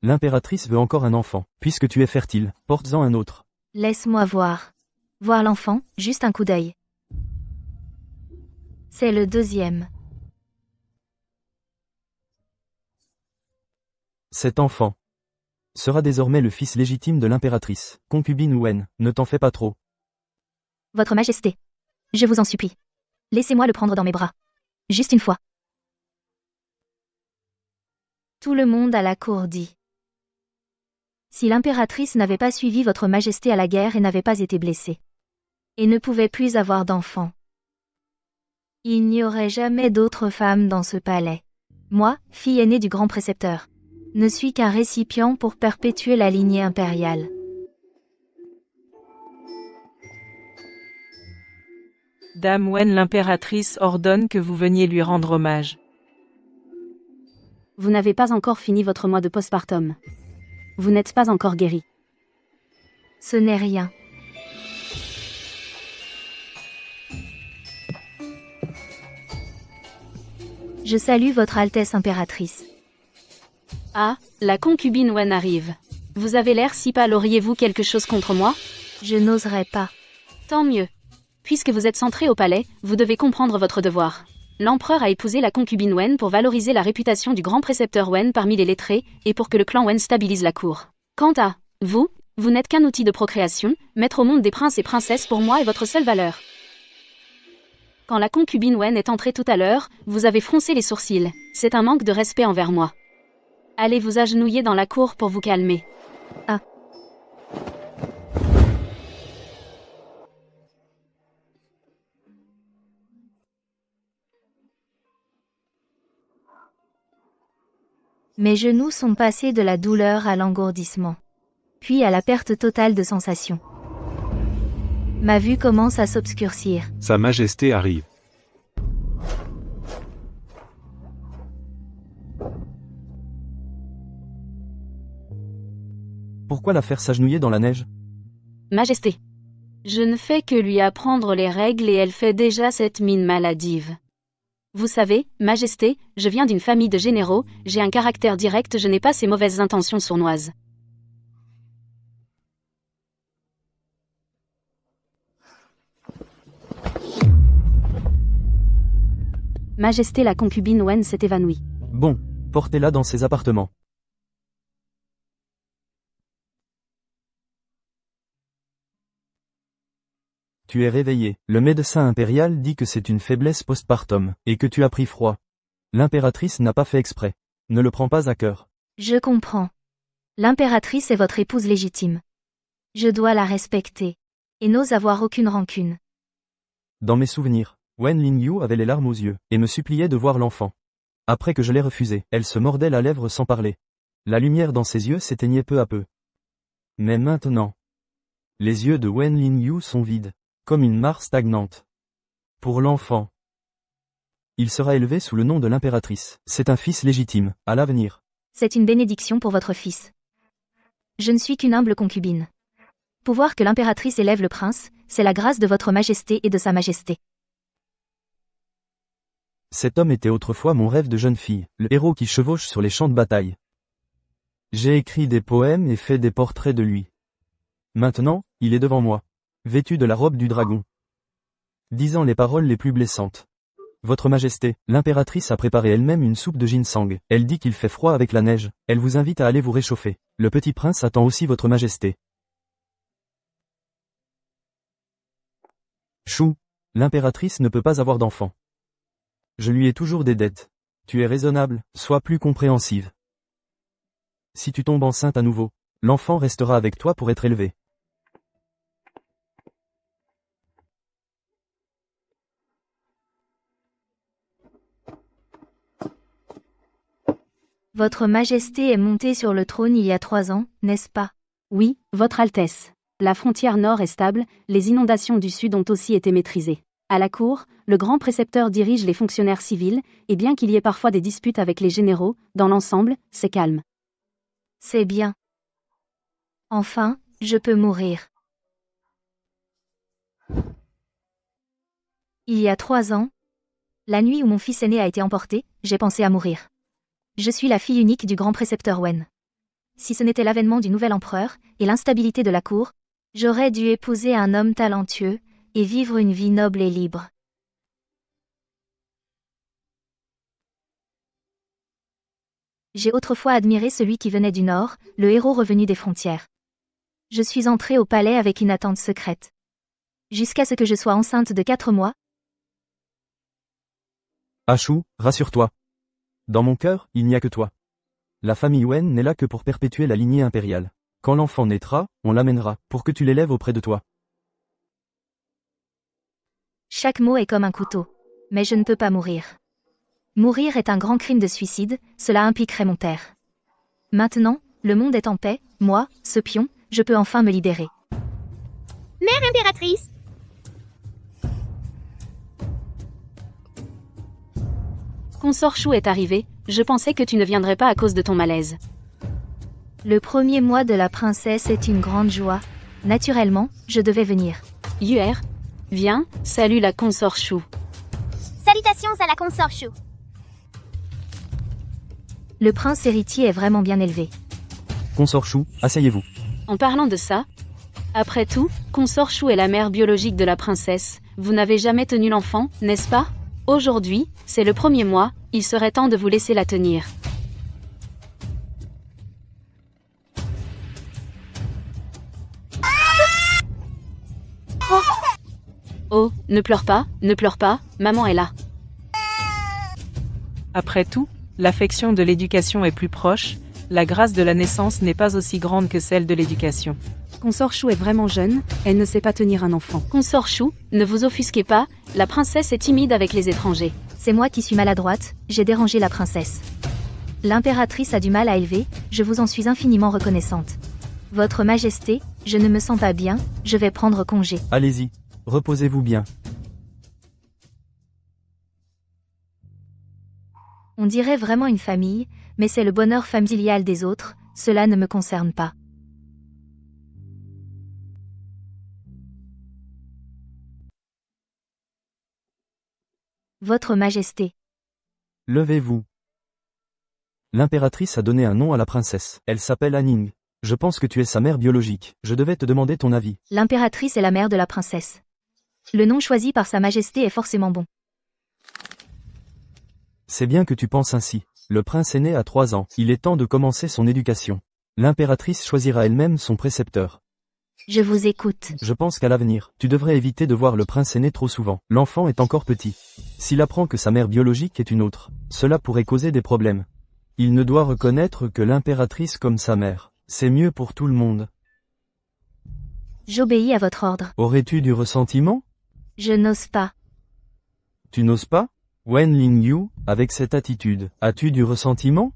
L'impératrice veut encore un enfant. Puisque tu es fertile, portes-en un autre. Laisse-moi voir. Voir l'enfant, juste un coup d'œil. C'est le deuxième. Cet enfant sera désormais le fils légitime de l'impératrice. Concubine Wen, ne t'en fais pas trop. Votre Majesté. Je vous en supplie. Laissez-moi le prendre dans mes bras. Juste une fois. Tout le monde à la cour dit. Si l'impératrice n'avait pas suivi votre Majesté à la guerre et n'avait pas été blessée, et ne pouvait plus avoir d'enfants, il n'y aurait jamais d'autre femme dans ce palais. Moi, fille aînée du grand précepteur, ne suis qu'un récipient pour perpétuer la lignée impériale. Dame Wen, l'impératrice ordonne que vous veniez lui rendre hommage. Vous n'avez pas encore fini votre mois de postpartum. Vous n'êtes pas encore guéri. Ce n'est rien. Je salue votre Altesse impératrice. Ah, la concubine Wen arrive. Vous avez l'air si pâle, auriez-vous quelque chose contre moi? Je n'oserais pas. Tant mieux. Puisque vous êtes centré au palais, vous devez comprendre votre devoir. L'empereur a épousé la concubine Wen pour valoriser la réputation du grand précepteur Wen parmi les lettrés, et pour que le clan Wen stabilise la cour. Quant à vous, vous n'êtes qu'un outil de procréation, mettre au monde des princes et princesses pour moi est votre seule valeur. Quand la concubine Wen est entrée tout à l'heure, vous avez froncé les sourcils. C'est un manque de respect envers moi. Allez vous agenouiller dans la cour pour vous calmer. Ah. Mes genoux sont passés de la douleur à l'engourdissement, puis à la perte totale de sensation. Ma vue commence à s'obscurcir. Sa Majesté arrive. Pourquoi la faire s'agenouiller dans la neige? Majesté. Je ne fais que lui apprendre les règles et elle fait déjà cette mine maladive. Vous savez, Majesté, je viens d'une famille de généraux, j'ai un caractère direct, je n'ai pas ces mauvaises intentions sournoises. Majesté, la concubine Wen s'est évanouie. Bon, portez-la dans ses appartements. Tu es réveillé. Le médecin impérial dit que c'est une faiblesse postpartum, et que tu as pris froid. L'impératrice n'a pas fait exprès. Ne le prends pas à cœur. Je comprends. L'impératrice est votre épouse légitime. Je dois la respecter. Et n'ose avoir aucune rancune. Dans mes souvenirs, Wen Lingyu avait les larmes aux yeux, et me suppliait de voir l'enfant. Après que je l'ai refusé, elle se mordait la lèvre sans parler. La lumière dans ses yeux s'éteignait peu à peu. Mais maintenant, les yeux de Wen Lingyu sont vides, comme une mare stagnante. Pour l'enfant, il sera élevé sous le nom de l'impératrice. C'est un fils légitime, à l'avenir. C'est une bénédiction pour votre fils. Je ne suis qu'une humble concubine. Pouvoir que l'impératrice élève le prince, c'est la grâce de votre majesté et de sa majesté. Cet homme était autrefois mon rêve de jeune fille, le héros qui chevauche sur les champs de bataille. J'ai écrit des poèmes et fait des portraits de lui. Maintenant, il est devant moi, vêtu de la robe du dragon, disant les paroles les plus blessantes. Votre Majesté, l'impératrice a préparé elle-même une soupe de ginseng. Elle dit qu'il fait froid avec la neige. Elle vous invite à aller vous réchauffer. Le petit prince attend aussi votre Majesté. Chou, l'impératrice ne peut pas avoir d'enfant. Je lui ai toujours des dettes. Tu es raisonnable, sois plus compréhensive. Si tu tombes enceinte à nouveau, l'enfant restera avec toi pour être élevé. Votre Majesté est montée sur le trône il y a 3 ans, n'est-ce pas? Oui, Votre Altesse. La frontière nord est stable, les inondations du sud ont aussi été maîtrisées. À la cour, le grand précepteur dirige les fonctionnaires civils, et bien qu'il y ait parfois des disputes avec les généraux, dans l'ensemble, c'est calme. C'est bien. Enfin, je peux mourir. Il y a 3 ans, la nuit où mon fils aîné a été emporté, j'ai pensé à mourir. Je suis la fille unique du grand précepteur Wen. Si ce n'était l'avènement du nouvel empereur, et l'instabilité de la cour, j'aurais dû épouser un homme talentueux, et vivre une vie noble et libre. J'ai autrefois admiré celui qui venait du Nord, le héros revenu des frontières. Je suis entrée au palais avec une attente secrète. Jusqu'à ce que je sois enceinte de 4 mois. Ashu, rassure-toi. Dans mon cœur, il n'y a que toi. La famille Wen n'est là que pour perpétuer la lignée impériale. Quand l'enfant naîtra, on l'amènera, pour que tu l'élèves auprès de toi. Chaque mot est comme un couteau. Mais je ne peux pas mourir. Mourir est un grand crime de suicide, cela impliquerait mon père. Maintenant, le monde est en paix, moi, ce pion, je peux enfin me libérer. Mère impératrice. Consort Chou est arrivé, je pensais que tu ne viendrais pas à cause de ton malaise. Le premier mois de la princesse est une grande joie. Naturellement, je devais venir. Yuer, viens, salue la consort Chou. Salutations à la consort Chou. Le prince héritier est vraiment bien élevé. Consort Chou, asseyez-vous. En parlant de ça, après tout, consort Chou est la mère biologique de la princesse, vous n'avez jamais tenu l'enfant, n'est-ce pas? Aujourd'hui, c'est le premier mois, il serait temps de vous laisser la tenir. Oh, ne pleure pas, maman est là. Après tout, l'affection de l'éducation est plus proche, la grâce de la naissance n'est pas aussi grande que celle de l'éducation. Consort Chou est vraiment jeune, elle ne sait pas tenir un enfant. Consort Chou, ne vous offusquez pas, la princesse est timide avec les étrangers. C'est moi qui suis maladroite, j'ai dérangé la princesse. L'impératrice a du mal à élever, je vous en suis infiniment reconnaissante. Votre Majesté, je ne me sens pas bien, je vais prendre congé. Allez-y, reposez-vous bien. On dirait vraiment une famille, mais c'est le bonheur familial des autres, cela ne me concerne pas. Votre Majesté. Levez-vous. L'impératrice a donné un nom à la princesse. Elle s'appelle Anning. Je pense que tu es sa mère biologique. Je devais te demander ton avis. L'impératrice est la mère de la princesse. Le nom choisi par sa Majesté est forcément bon. C'est bien que tu penses ainsi. Le prince est né à 3 ans. Il est temps de commencer son éducation. L'impératrice choisira elle-même son précepteur. Je vous écoute. Je pense qu'à l'avenir, tu devrais éviter de voir le prince aîné trop souvent. L'enfant est encore petit. S'il apprend que sa mère biologique est une autre, cela pourrait causer des problèmes. Il ne doit reconnaître que l'impératrice comme sa mère. C'est mieux pour tout le monde. J'obéis à votre ordre. Aurais-tu du ressentiment? Je n'ose pas. Tu n'oses pas? Wen Lingyu, avec cette attitude, as-tu du ressentiment?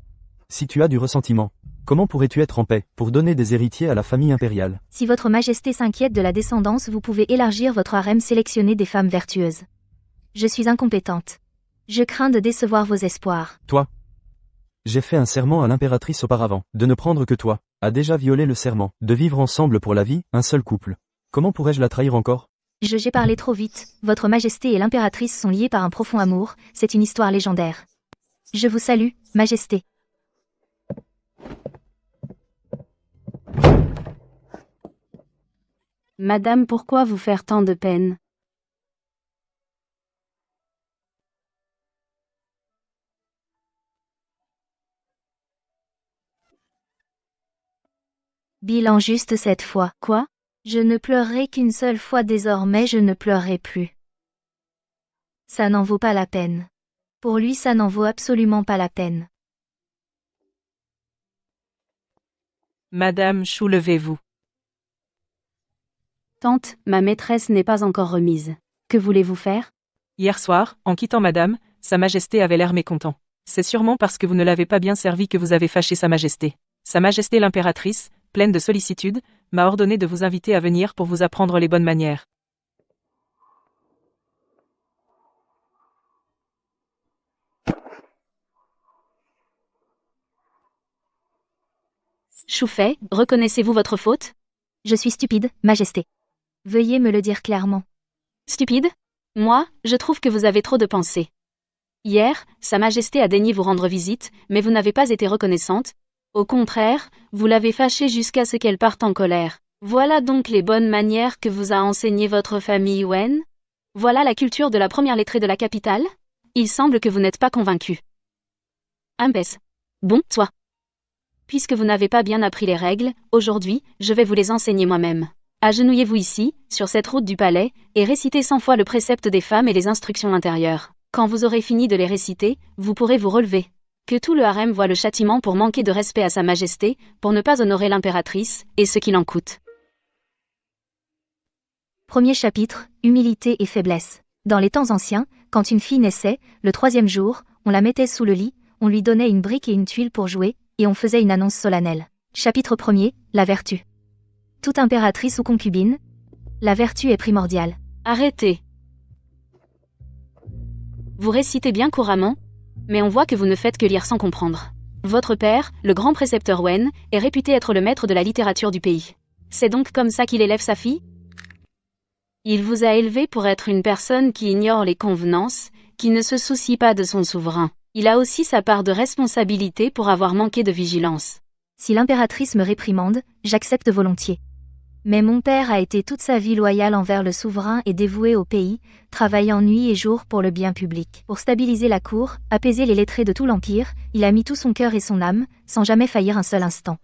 Si tu as du ressentiment, comment pourrais-tu être en paix, pour donner des héritiers à la famille impériale? Si votre Majesté s'inquiète de la descendance, vous pouvez élargir votre harem, sélectionner des femmes vertueuses. Je suis incompétente. Je crains de décevoir vos espoirs. Toi. J'ai fait un serment à l'impératrice auparavant, de ne prendre que toi, a déjà violé le serment, de vivre ensemble pour la vie, un seul couple. Comment pourrais-je la trahir encore? J'ai parlé trop vite, votre Majesté et l'impératrice sont liés par un profond amour, c'est une histoire légendaire. Je vous salue, Majesté. Madame, pourquoi vous faire tant de peine? Bilan juste cette fois. Quoi? Je ne pleurerai qu'une seule fois désormais, je ne pleurerai plus. Ça n'en vaut pas la peine. Pour lui, ça n'en vaut absolument pas la peine. Madame Chou, levez-vous. Tante, ma maîtresse n'est pas encore remise. Que voulez-vous faire? Hier soir, en quittant Madame, Sa Majesté avait l'air mécontent. C'est sûrement parce que vous ne l'avez pas bien servi que vous avez fâché Sa Majesté. Sa Majesté l'impératrice, pleine de sollicitude, m'a ordonné de vous inviter à venir pour vous apprendre les bonnes manières. Choufet, reconnaissez-vous votre faute? Je suis stupide, Majesté. Veuillez me le dire clairement. Stupide? Moi, je trouve que vous avez trop de pensées. Hier, Sa Majesté a daigné vous rendre visite, mais vous n'avez pas été reconnaissante. Au contraire, vous l'avez fâchée jusqu'à ce qu'elle parte en colère. Voilà donc les bonnes manières que vous a enseigné votre famille Wen? Voilà la culture de la première lettrée de la capitale? Il semble que vous n'êtes pas convaincu. Imbécile. Bon, soit. Puisque vous n'avez pas bien appris les règles, aujourd'hui, je vais vous les enseigner moi-même. Agenouillez-vous ici, sur cette route du palais, et récitez 100 fois le précepte des femmes et les instructions intérieures. Quand vous aurez fini de les réciter, vous pourrez vous relever. Que tout le harem voie le châtiment pour manquer de respect à sa majesté, pour ne pas honorer l'impératrice, et ce qu'il en coûte. Premier chapitre, humilité et faiblesse. Dans les temps anciens, quand une fille naissait, le 3e jour, on la mettait sous le lit, on lui donnait une brique et une tuile pour jouer, et on faisait une annonce solennelle. Chapitre 1er, la vertu. Toute impératrice ou concubine, la vertu est primordiale. Arrêtez. Vous récitez bien couramment, mais on voit que vous ne faites que lire sans comprendre. Votre père, le grand précepteur Wen, est réputé être le maître de la littérature du pays. C'est donc comme ça qu'il élève sa fille? Il vous a élevé pour être une personne qui ignore les convenances, qui ne se soucie pas de son souverain. Il a aussi sa part de responsabilité pour avoir manqué de vigilance. Si l'impératrice me réprimande, j'accepte volontiers. Mais mon père a été toute sa vie loyal envers le souverain et dévoué au pays, travaillant nuit et jour pour le bien public. Pour stabiliser la cour, apaiser les lettrés de tout l'Empire, il a mis tout son cœur et son âme, sans jamais faillir un seul instant.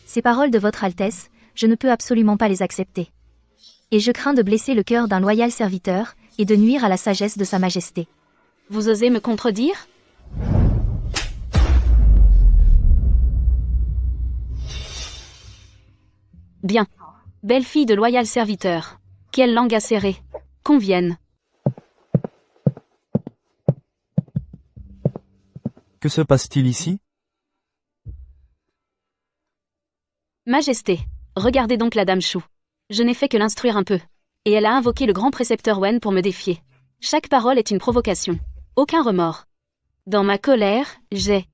Ces paroles de votre Altesse, je ne peux absolument pas les accepter. Et je crains de blesser le cœur d'un loyal serviteur, et de nuire à la sagesse de Sa Majesté. Vous osez me contredire? Bien. Belle fille de loyal serviteur. Quelle langue acérée. Convienne. Que se passe-t-il ici? Majesté, regardez donc la dame Chou. Je n'ai fait que l'instruire un peu. Et elle a invoqué le grand précepteur Wen pour me défier. Chaque parole est une provocation. Aucun remords. Dans ma colère, j'ai...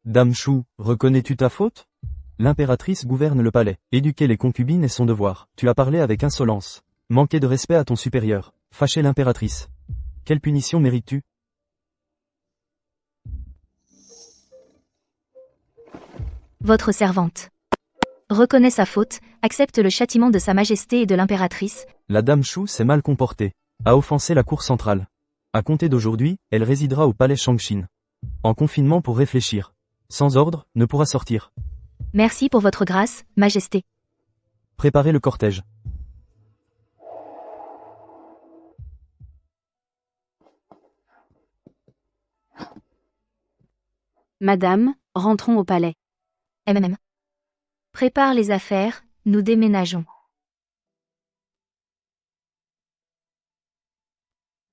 Dame Chou, reconnais-tu ta faute? L'impératrice gouverne le palais. Éduquer les concubines est son devoir. Tu as parlé avec insolence. Manquer de respect à ton supérieur. Fâcher l'impératrice. Quelle punition mérites-tu? Votre servante. Reconnaît sa faute, accepte le châtiment de Sa Majesté et de l'impératrice. La dame Chou s'est mal comportée. A offensé la cour centrale. À compter d'aujourd'hui, elle résidera au palais Shangshin. En confinement pour réfléchir. Sans ordre, ne pourra sortir. Merci pour votre grâce, Majesté. Préparez le cortège. Madame, rentrons au palais. MMM. Prépare les affaires, nous déménageons.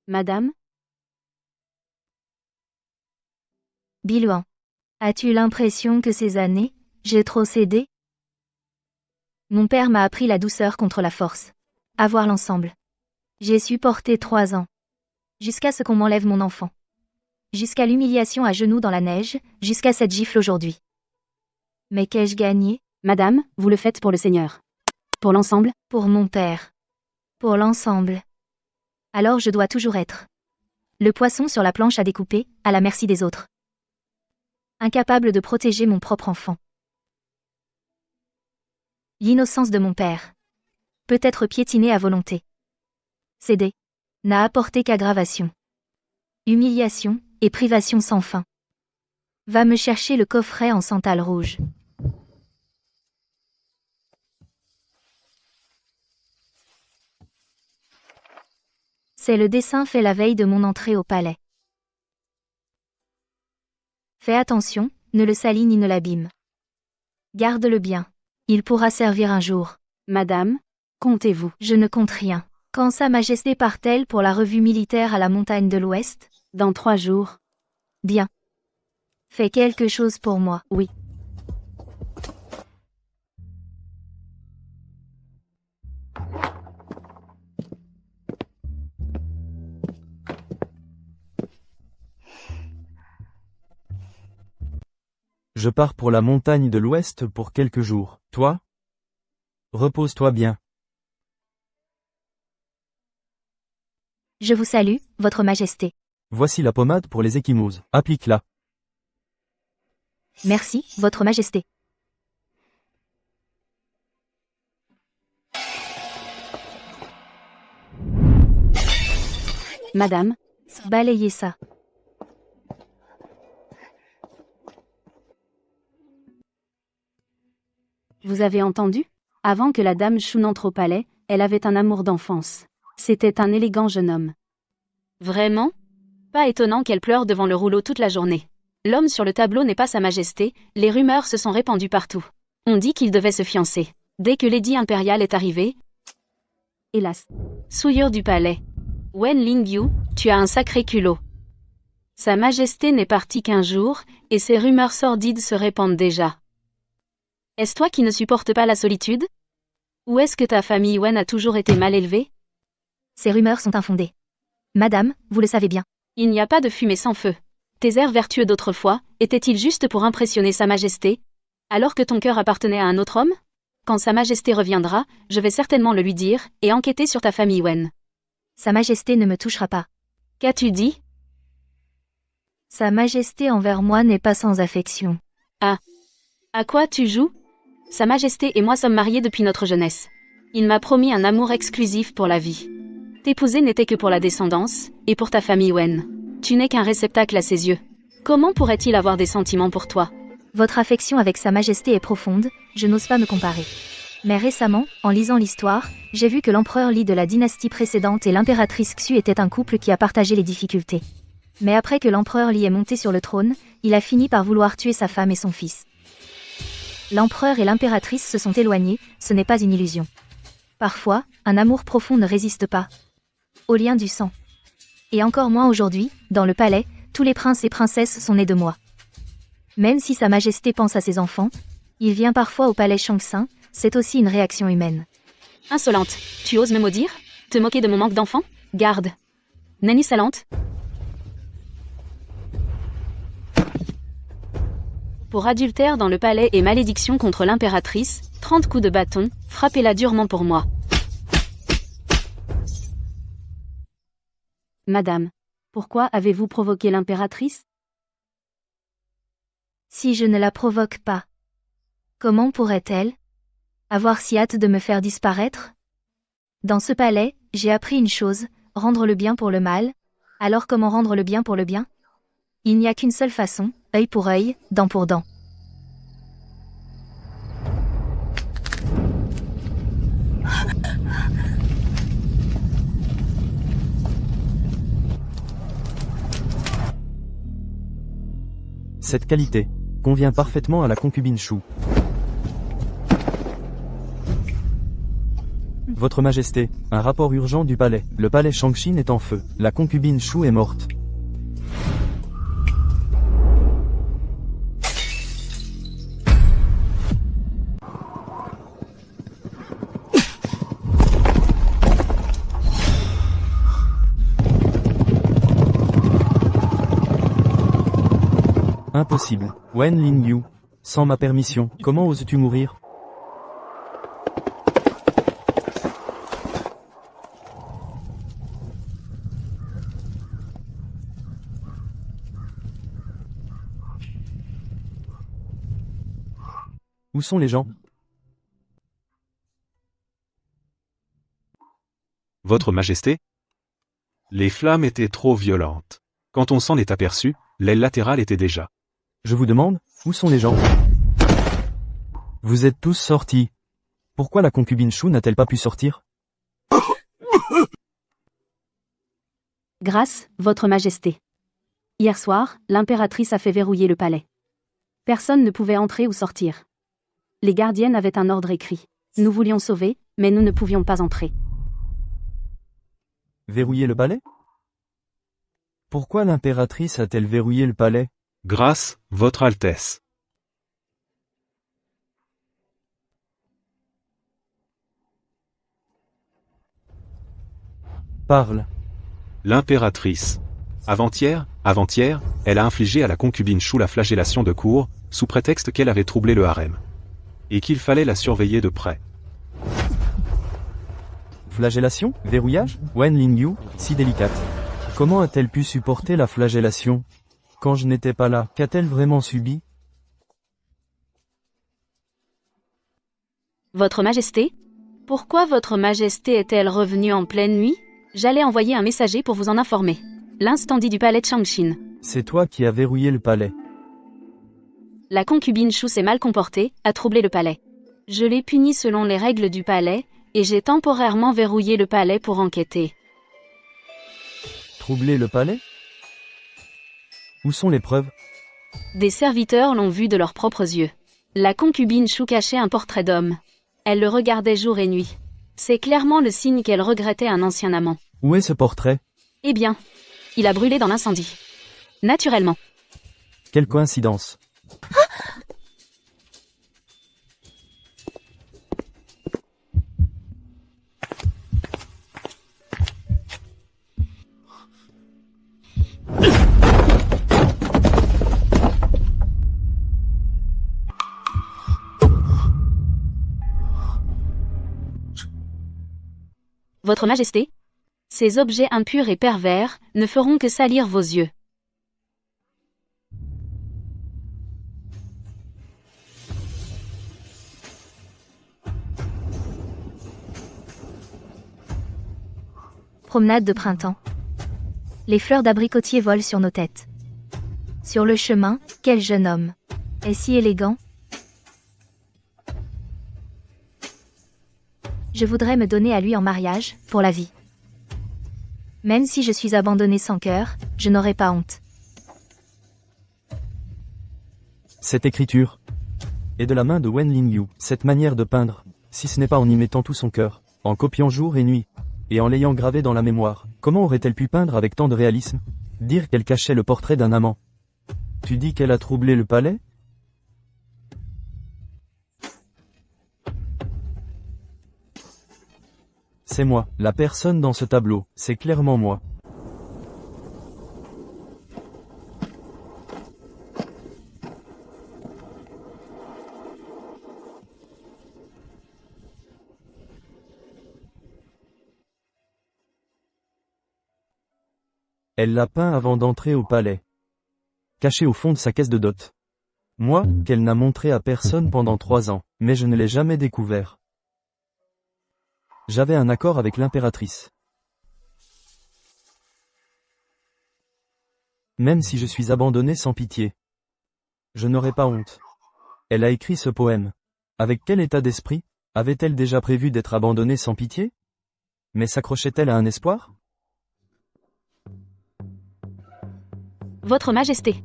Madame? Biluan. As-tu l'impression que ces années, j'ai trop cédé? Mon père m'a appris la douceur contre la force. Avoir l'ensemble. J'ai supporté 3 ans. Jusqu'à ce qu'on m'enlève mon enfant. Jusqu'à l'humiliation à genoux dans la neige, jusqu'à cette gifle aujourd'hui. Mais qu'ai-je gagné? Madame, vous le faites pour le Seigneur. Pour l'ensemble? Pour mon père. Pour l'ensemble. Alors je dois toujours être le poisson sur la planche à découper, à la merci des autres. Incapable de protéger mon propre enfant. L'innocence de mon père. Peut être piétinée à volonté. Céder. N'a apporté qu'aggravation. Humiliation, et privation sans fin. Va me chercher le coffret en santal rouge. C'est le dessin fait la veille de mon entrée au palais. Fais attention, ne le salis ni ne l'abîme. Garde-le bien. Il pourra servir un jour. Madame, comptez-vous? Je ne compte rien. Quand Sa Majesté part-elle pour la revue militaire à la montagne de l'Ouest? Dans 3 jours. Bien. Fais quelque chose pour moi. Oui. Je pars pour la montagne de l'Ouest pour quelques jours. Toi? Repose-toi bien. Je vous salue, votre majesté. Voici la pommade pour les ecchymoses. Applique-la. Merci, votre majesté. Madame, Balayez ça. vous avez entendu? Avant que la dame Chou n'entre au palais, elle avait un amour d'enfance. C'était un élégant jeune homme. Vraiment? Pas étonnant qu'elle pleure devant le rouleau toute la journée. L'homme sur le tableau n'est pas sa majesté, les rumeurs se sont répandues partout. On dit qu'il devait se fiancer. Dès que l'édit impérial est arrivé... Hélas. Souillure du palais. Wen Lingyu, tu as un sacré culot. Sa majesté n'est partie qu'un jour, et ces rumeurs sordides se répandent déjà. Est-ce toi qui ne supportes pas la solitude? Ou est-ce que ta famille Wen a toujours été mal élevée? Ces rumeurs sont infondées. Madame, vous le savez bien. Il n'y a pas de fumée sans feu. Tes airs vertueux d'autrefois, étaient-ils juste pour impressionner sa majesté? Alors que ton cœur appartenait à un autre homme? Quand sa majesté reviendra, je vais certainement le lui dire, et enquêter sur ta famille Wen. Sa majesté ne me touchera pas. Qu'as-tu dit? Sa majesté envers moi n'est pas sans affection. Ah. À quoi tu joues? Sa majesté et moi sommes mariés depuis notre jeunesse. Il m'a promis un amour exclusif pour la vie. T'épouser n'était que pour la descendance, et pour ta famille Wen. Tu n'es qu'un réceptacle à ses yeux. Comment pourrait-il avoir des sentiments pour toi? Votre affection avec sa majesté est profonde, je n'ose pas me comparer. Mais récemment, en lisant l'histoire, j'ai vu que l'empereur Li de la dynastie précédente et l'impératrice Xu étaient un couple qui a partagé les difficultés. Mais après que l'empereur Li est monté sur le trône, il a fini par vouloir tuer sa femme et son fils. L'empereur et l'impératrice se sont éloignés, ce n'est pas une illusion. Parfois, un amour profond ne résiste pas au lien du sang. Et encore moins aujourd'hui, dans le palais, tous les princes et princesses sont nés de moi. Même si sa majesté pense à ses enfants, il vient parfois au palais Shangxin, c'est aussi une réaction humaine. Insolente, tu oses me maudire? Te moquer de mon manque d'enfants? Garde. Nanny salante. Pour adultère dans le palais et malédiction contre l'impératrice, 30 coups de bâton, frappez-la durement pour moi. Madame, pourquoi avez-vous provoqué l'impératrice? Si je ne la provoque pas, comment pourrait-elle avoir si hâte de me faire disparaître? Dans ce palais, j'ai appris une chose, rendre le bien pour le mal. Alors comment rendre le bien pour le bien? Il n'y a qu'une seule façon, œil pour œil, dent pour dent. Cette qualité convient parfaitement à la concubine Chou. Votre Majesté, un rapport urgent du palais. Le palais Shangxin est en feu. La concubine Chou est morte. Impossible. Wen Lingyu. Sans ma permission, comment oses-tu mourir? Où sont les gens? Votre Majesté? Les flammes étaient trop violentes. Quand on s'en est aperçu, l'aile latérale était déjà. Je vous demande, où sont les gens? Vous êtes tous sortis. Pourquoi la concubine Chou n'a-t-elle pas pu sortir? Grâce, Votre Majesté. Hier soir, l'impératrice a fait verrouiller le palais. Personne ne pouvait entrer ou sortir. Les gardiennes avaient un ordre écrit. Nous voulions sauver, mais nous ne pouvions pas entrer. Verrouiller le palais? Pourquoi l'impératrice a-t-elle verrouillé le palais? Grâce, Votre Altesse. Parle. L'impératrice. Avant-hier, elle a infligé à la concubine Chou la flagellation de cour, sous prétexte qu'elle avait troublé le harem. Et qu'il fallait la surveiller de près. Flagellation, verrouillage, Wen Lingyu, si délicate. Comment a-t-elle pu supporter la flagellation? Quand je n'étais pas là, qu'a-t-elle vraiment subi? Votre Majesté? Pourquoi Votre Majesté est-elle revenue en pleine nuit? J'allais envoyer un messager pour vous en informer. L'incendie du palais de Changshin. C'est toi qui as verrouillé le palais. La concubine Shu s'est mal comportée, a troublé le palais. Je l'ai punie selon les règles du palais, et j'ai temporairement verrouillé le palais pour enquêter. Troubler le palais? Où sont les preuves? Des serviteurs l'ont vu de leurs propres yeux. La concubine Shu cachait un portrait d'homme. Elle le regardait jour et nuit. C'est clairement le signe qu'elle regrettait un ancien amant. Où est ce portrait? Eh bien, il a brûlé dans l'incendie. Naturellement. Quelle coïncidence. Votre Majesté, ces objets impurs et pervers ne feront que salir vos yeux. Promenade de printemps. Les fleurs d'abricotier volent sur nos têtes. Sur le chemin, quel jeune homme. Est si élégant. Je voudrais me donner à lui en mariage, pour la vie. Même si je suis abandonnée sans cœur, je n'aurai pas honte. Cette écriture est de la main de Wen Lingyu. Cette manière de peindre, si ce n'est pas en y mettant tout son cœur, en copiant jour et nuit, et en l'ayant gravé dans la mémoire, comment aurait-elle pu peindre avec tant de réalisme? Dire qu'elle cachait le portrait d'un amant. Tu dis qu'elle a troublé le palais? C'est moi, la personne dans ce tableau, c'est clairement moi. Elle l'a peint avant d'entrer au palais. Caché au fond de sa caisse de dot. Moi, qu'elle n'a montré à personne pendant 3 ans, mais je ne l'ai jamais découvert. J'avais un accord avec l'impératrice. Même si je suis abandonné sans pitié, je n'aurai pas honte. Elle a écrit ce poème. Avec quel état d'esprit? Avait-elle déjà prévu d'être abandonnée sans pitié? Mais s'accrochait-elle à un espoir? Votre Majesté,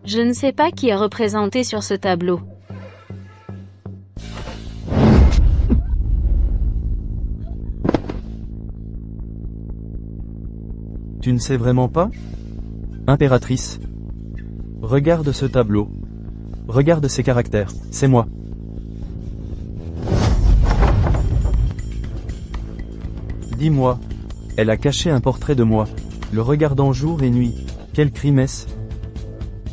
je ne sais pas qui est représenté sur ce tableau. Tu ne sais vraiment pas? Impératrice. Regarde ce tableau. Regarde ces caractères, c'est moi. Dis-moi. Elle a caché un portrait de moi, le regardant jour et nuit. Quel crime est-ce?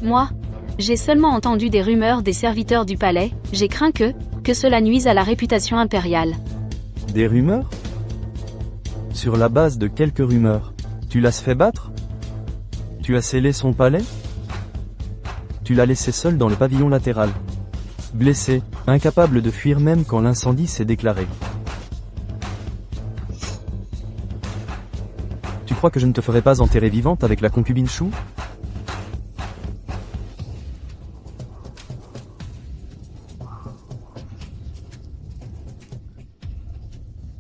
Moi, j'ai seulement entendu des rumeurs des serviteurs du palais, j'ai craint que cela nuise à la réputation impériale. Des rumeurs? Sur la base de quelques rumeurs. Tu l'as fait battre? Tu as scellé son palais? Tu l'as laissé seul dans le pavillon latéral. Blessé, incapable de fuir même quand l'incendie s'est déclaré. Tu crois que je ne te ferai pas enterrer vivante avec la concubine Shu?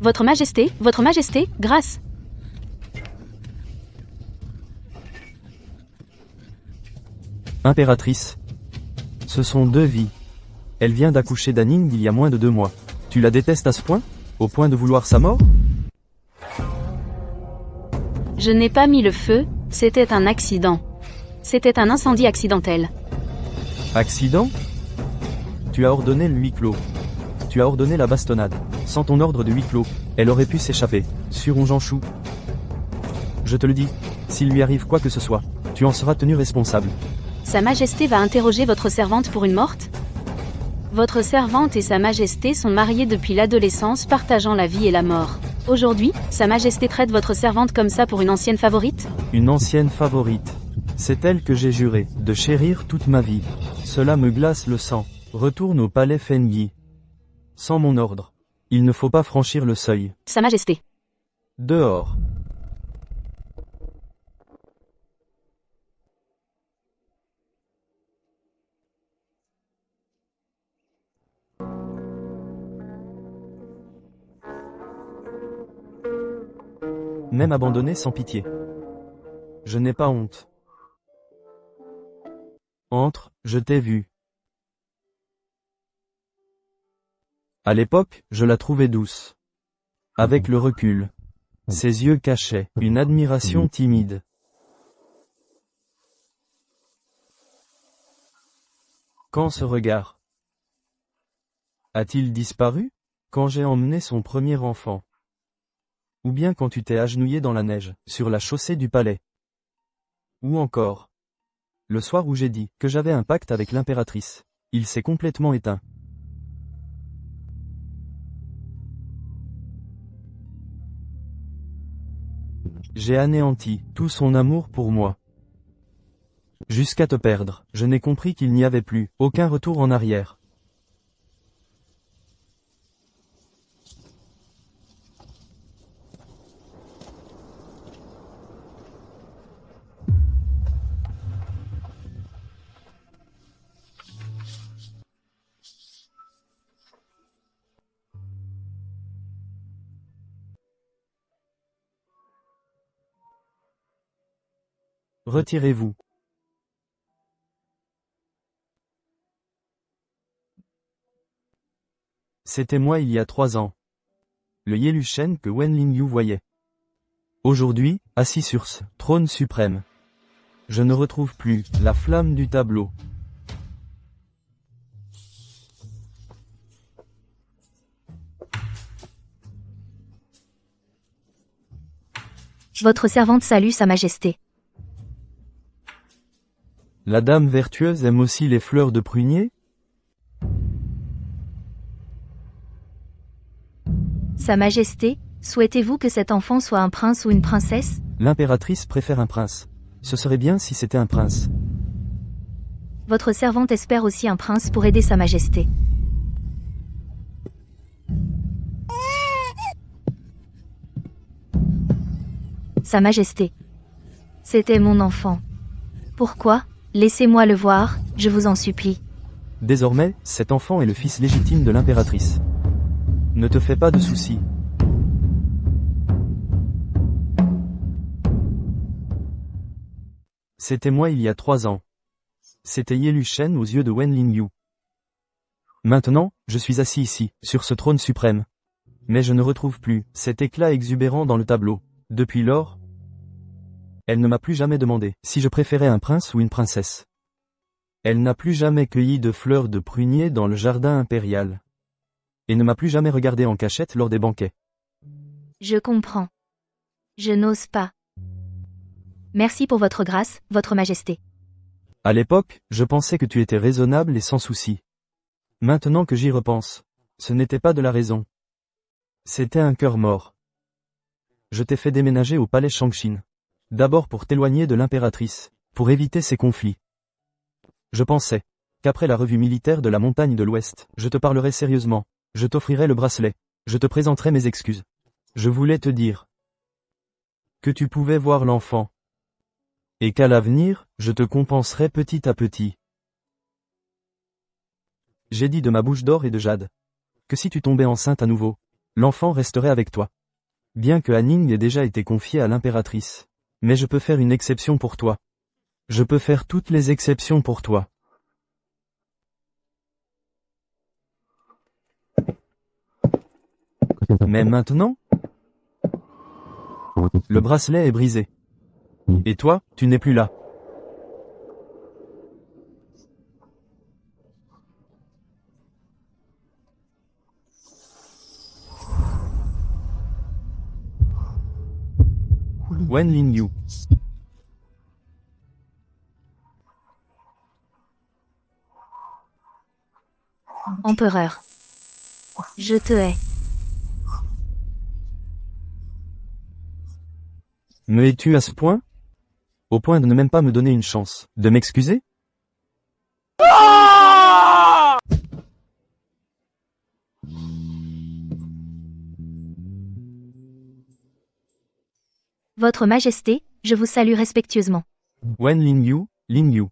Votre Majesté, grâce. Impératrice. Ce sont 2 vies. Elle vient d'accoucher d'Anning il y a moins de 2 mois. Tu la détestes à ce point? Au point de vouloir sa mort? Je n'ai pas mis le feu, c'était un accident. C'était un incendie accidentel. Accident? Tu as ordonné le huis clos. Tu as ordonné la bastonnade. Sans ton ordre de huis clos, elle aurait pu s'échapper. Sur Shu. Je te le dis, s'il lui arrive quoi que ce soit, tu en seras tenu responsable. Sa Majesté va interroger votre servante pour une morte? Votre servante et Sa Majesté sont mariées depuis l'adolescence, partageant la vie et la mort. Aujourd'hui, Sa Majesté traite votre servante comme ça pour une ancienne favorite? Une ancienne favorite. C'est elle que j'ai juré de chérir toute ma vie. Cela me glace le sang. Retourne au palais Fengi. Sans mon ordre. Il ne faut pas franchir le seuil. Sa Majesté. Dehors. Même abandonné sans pitié. Je n'ai pas honte. Entre, je t'ai vu. À l'époque, je la trouvais douce. Avec le recul. Ses yeux cachaient une admiration timide. Quand ce regard a-t-il disparu? Quand j'ai emmené son premier enfant. Ou bien quand tu t'es agenouillé dans la neige, sur la chaussée du palais. Ou encore. Le soir où j'ai dit que j'avais un pacte avec l'impératrice. Il s'est complètement éteint. J'ai anéanti tout son amour pour moi. Jusqu'à te perdre, je n'ai compris qu'il n'y avait plus aucun retour en arrière. Retirez-vous. C'était moi il y a 3 ans. Le Yélu-Shen que Wen Lingyu voyait. Aujourd'hui, assis sur ce trône suprême. Je ne retrouve plus la flamme du tableau. Votre servante salue Sa Majesté. La dame vertueuse aime aussi les fleurs de prunier? Sa Majesté, souhaitez-vous que cet enfant soit un prince ou une princesse? L'impératrice préfère un prince. Ce serait bien si c'était un prince. Votre servante espère aussi un prince pour aider Sa Majesté. Sa Majesté. C'était mon enfant. Pourquoi? Laissez-moi le voir, je vous en supplie. Désormais, cet enfant est le fils légitime de l'impératrice. Ne te fais pas de soucis. C'était moi il y a 3 ans. C'était Yélu-Shen aux yeux de Wen Lingyu. Maintenant, je suis assis ici, sur ce trône suprême. Mais je ne retrouve plus cet éclat exubérant dans le tableau. Depuis lors, elle ne m'a plus jamais demandé si je préférais un prince ou une princesse. Elle n'a plus jamais cueilli de fleurs de prunier dans le jardin impérial. Et ne m'a plus jamais regardé en cachette lors des banquets. Je comprends. Je n'ose pas. Merci pour votre grâce, Votre Majesté. À l'époque, je pensais que tu étais raisonnable et sans souci. Maintenant que j'y repense, ce n'était pas de la raison. C'était un cœur mort. Je t'ai fait déménager au palais Shangshin. D'abord pour t'éloigner de l'impératrice, pour éviter ces conflits. Je pensais qu'après la revue militaire de la montagne de l'Ouest, je te parlerai sérieusement, je t'offrirai le bracelet, je te présenterai mes excuses. Je voulais te dire que tu pouvais voir l'enfant. Et qu'à l'avenir, je te compenserai petit à petit. J'ai dit de ma bouche d'or et de jade que si tu tombais enceinte à nouveau, l'enfant resterait avec toi. Bien que Hanning ait déjà été confié à l'impératrice. Mais je peux faire une exception pour toi. Je peux faire toutes les exceptions pour toi. Mais maintenant, le bracelet est brisé. Et toi, tu n'es plus là. Wen Lingyu. Empereur. Je te hais. Me hais-tu à ce point? Au point de ne même pas me donner une chance de m'excuser? Votre Majesté, je vous salue respectueusement. Wen Lingyu, Lingyu.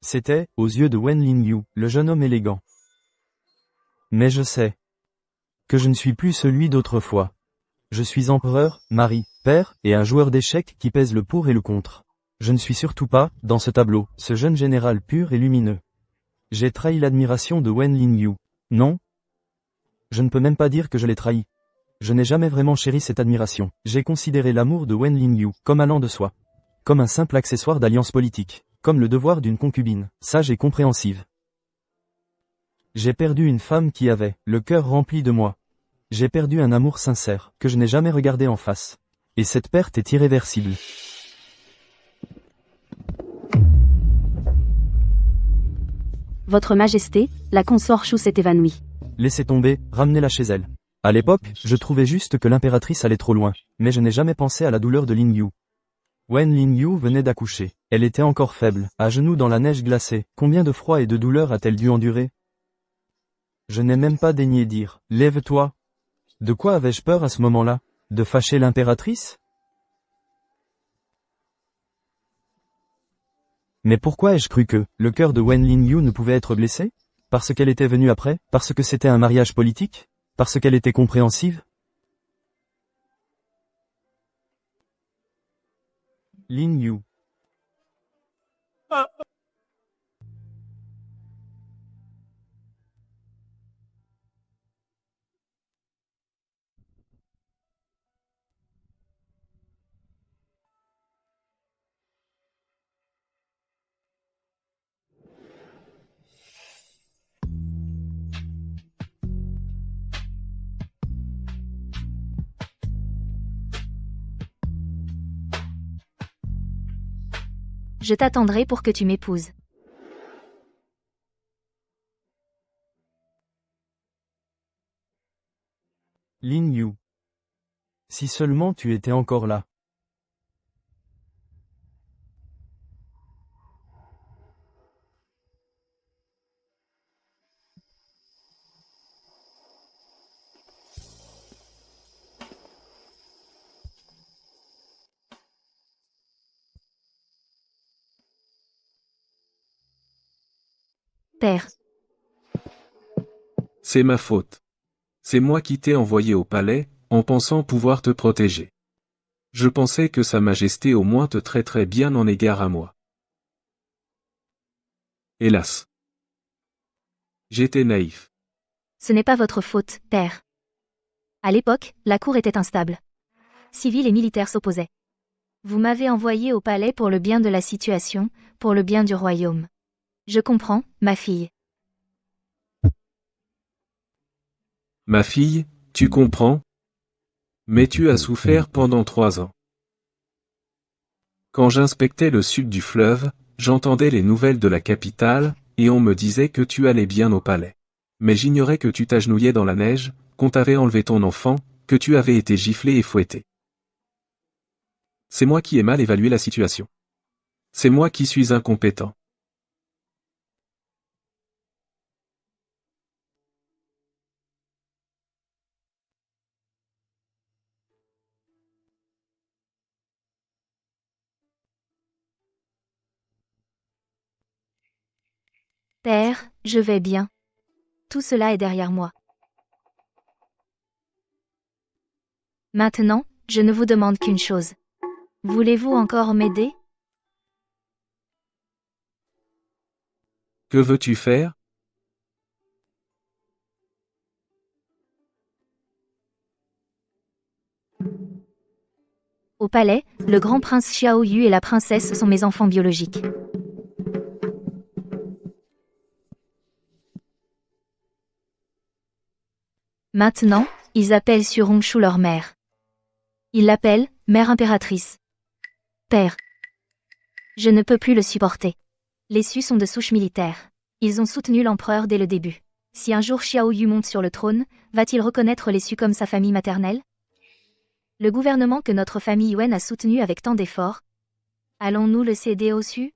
C'était, aux yeux de Wen Lingyu, le jeune homme élégant. Mais je sais que je ne suis plus celui d'autrefois. Je suis empereur, mari, père, et un joueur d'échecs qui pèse le pour et le contre. Je ne suis surtout pas, dans ce tableau, ce jeune général pur et lumineux. J'ai trahi l'admiration de Wen Lingyu. Non? Je ne peux même pas dire que je l'ai trahi. Je n'ai jamais vraiment chéri cette admiration. J'ai considéré l'amour de Wen Lingyu comme allant de soi. Comme un simple accessoire d'alliance politique. Comme le devoir d'une concubine, sage et compréhensive. J'ai perdu une femme qui avait le cœur rempli de moi. J'ai perdu un amour sincère, que je n'ai jamais regardé en face. Et cette perte est irréversible. Votre Majesté, la consort Shu s'est évanouie. Laissez tomber, ramenez-la chez elle. À l'époque, je trouvais juste que l'impératrice allait trop loin, mais je n'ai jamais pensé à la douleur de Lingyu. Wen Lingyu venait d'accoucher. Elle était encore faible, à genoux dans la neige glacée. Combien de froid et de douleur a-t-elle dû endurer? Je n'ai même pas daigné dire « Lève-toi ». De quoi avais-je peur à ce moment-là? De fâcher l'impératrice? Mais pourquoi ai-je cru que le cœur de Wen Lingyu ne pouvait être blessé? Parce qu'elle était venue après? Parce que c'était un mariage politique? Parce qu'elle était compréhensive? Lingyu. Je t'attendrai pour que tu m'épouses. Lingyu. Si seulement tu étais encore là. Père. C'est ma faute. C'est moi qui t'ai envoyé au palais, en pensant pouvoir te protéger. Je pensais que Sa Majesté au moins te traiterait bien en égard à moi. Hélas. J'étais naïf. Ce n'est pas votre faute, père. À l'époque, la cour était instable. Civils et militaires s'opposaient. Vous m'avez envoyé au palais pour le bien de la situation, pour le bien du royaume. Je comprends, ma fille. Ma fille, tu comprends? Mais tu as souffert pendant 3 ans. Quand j'inspectais le sud du fleuve, j'entendais les nouvelles de la capitale, et on me disait que tu allais bien au palais. Mais j'ignorais que tu t'agenouillais dans la neige, qu'on t'avait enlevé ton enfant, que tu avais été giflé et fouetté. C'est moi qui ai mal évalué la situation. C'est moi qui suis incompétent. Père, je vais bien. Tout cela est derrière moi. Maintenant, je ne vous demande qu'une chose. Voulez-vous encore m'aider? Que veux-tu faire? Au palais, le grand prince Xiao Yu et la princesse sont mes enfants biologiques. Maintenant, ils appellent sur Hongshu leur mère. Ils l'appellent mère impératrice. Père. Je ne peux plus le supporter. Les Su sont de souche militaire. Ils ont soutenu l'empereur dès le début. Si un jour Xiao Yu monte sur le trône, va-t-il reconnaître les Su comme sa famille maternelle? Le gouvernement que notre famille Yuan a soutenu avec tant d'efforts, allons-nous le céder aux Su?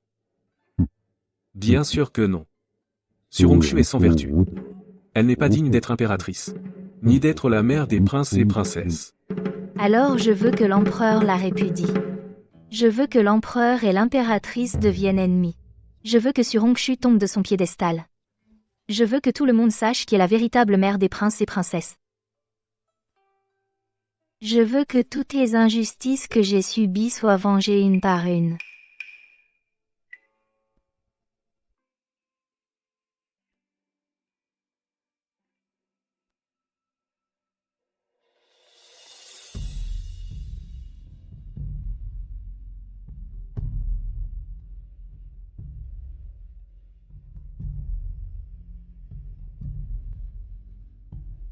Bien sûr que non. Su Hongxue est sans vertu. Elle n'est pas digne d'être impératrice, ni d'être la mère des princes et princesses. Alors je veux que l'empereur la répudie. Je veux que l'empereur et l'impératrice deviennent ennemis. Je veux que Su Hongxue tombe de son piédestal. Je veux que tout le monde sache qui est la véritable mère des princes et princesses. Je veux que toutes les injustices que j'ai subies soient vengées une par une.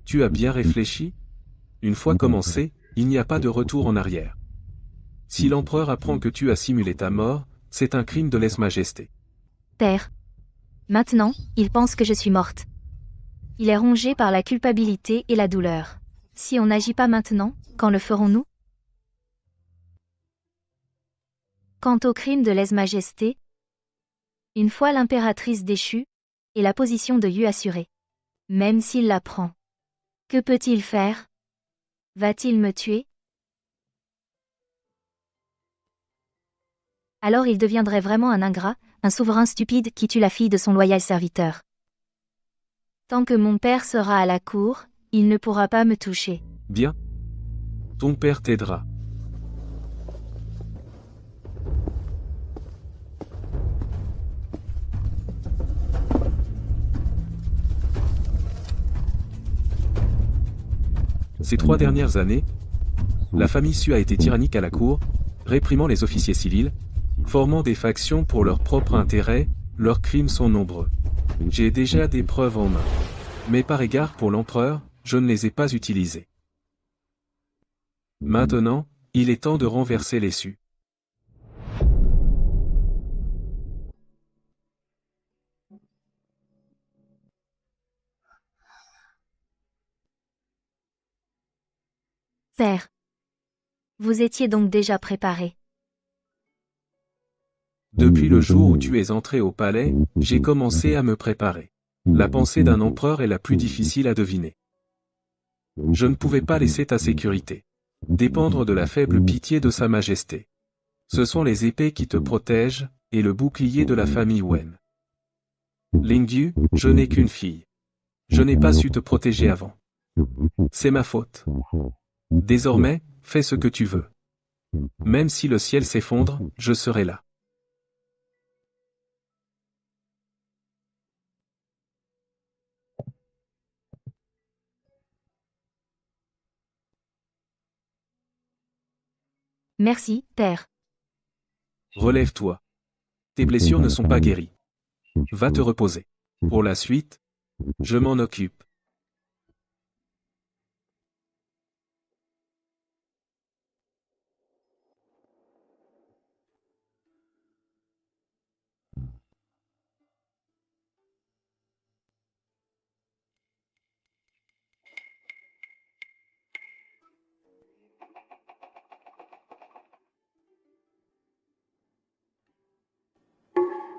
Tu as bien réfléchi? Une fois commencé, il n'y a pas de retour en arrière. Si l'empereur apprend que tu as simulé ta mort, c'est un crime de lèse-majesté. Père. Maintenant, il pense que je suis morte. Il est rongé par la culpabilité et la douleur. Si on n'agit pas maintenant, quand le ferons-nous? Quant au crime de lèse-majesté, une fois l'impératrice déchue, et la position de Yu assurée. Même s'il l'apprend. Que peut-il faire? Va-t-il me tuer? Alors il deviendrait vraiment un ingrat, un souverain stupide qui tue la fille de son loyal serviteur. Tant que mon père sera à la cour, il ne pourra pas me toucher. Bien. Ton père t'aidera. Ces 3 dernières années, la famille Su a été tyrannique à la cour, réprimant les officiers civils, formant des factions pour leur propre intérêt, leurs crimes sont nombreux. J'ai déjà des preuves en main. Mais par égard pour l'empereur, je ne les ai pas utilisées. Maintenant, il est temps de renverser les Su. Père. Vous étiez donc déjà préparé. Depuis le jour où tu es entré au palais, j'ai commencé à me préparer. La pensée d'un empereur est la plus difficile à deviner. Je ne pouvais pas laisser ta sécurité dépendre de la faible pitié de Sa Majesté. Ce sont les épées qui te protègent, et le bouclier de la famille Wen. Lingyu, je n'ai qu'une fille. Je n'ai pas su te protéger avant. C'est ma faute. Désormais, fais ce que tu veux. Même si le ciel s'effondre, je serai là. Merci, père. Relève-toi. Tes blessures ne sont pas guéries. Va te reposer. Pour la suite, je m'en occupe.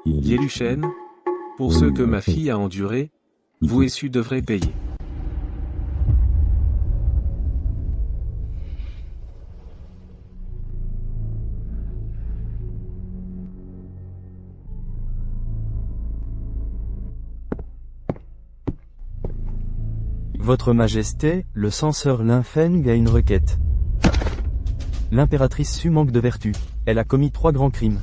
Yeluchen, pour ce que ma fille a enduré, vous et Su devrez payer. Votre Majesté, le censeur Lin Feng a une requête. L'impératrice Su manque de vertu. Elle a commis 3 grands crimes.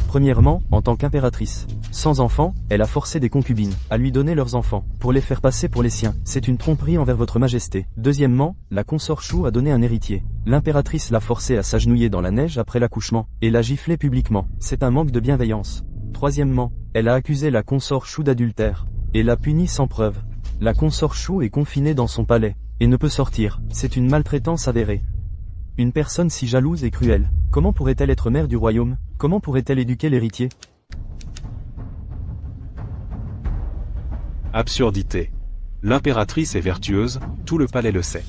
Premièrement, en tant qu'impératrice. Sans enfants, elle a forcé des concubines à lui donner leurs enfants, pour les faire passer pour les siens. C'est une tromperie envers votre Majesté. Deuxièmement, la consort Shu a donné un héritier. L'impératrice l'a forcé à s'agenouiller dans la neige après l'accouchement, et l'a giflé publiquement. C'est un manque de bienveillance. Troisièmement, elle a accusé la consort Shu d'adultère, et l'a punie sans preuve. La consort Shu est confinée dans son palais, et ne peut sortir. C'est une maltraitance avérée. Une personne si jalouse et cruelle, comment pourrait-elle être mère du royaume? Comment pourrait-elle éduquer l'héritier? Absurdité. L'impératrice est vertueuse, tout le palais le sait.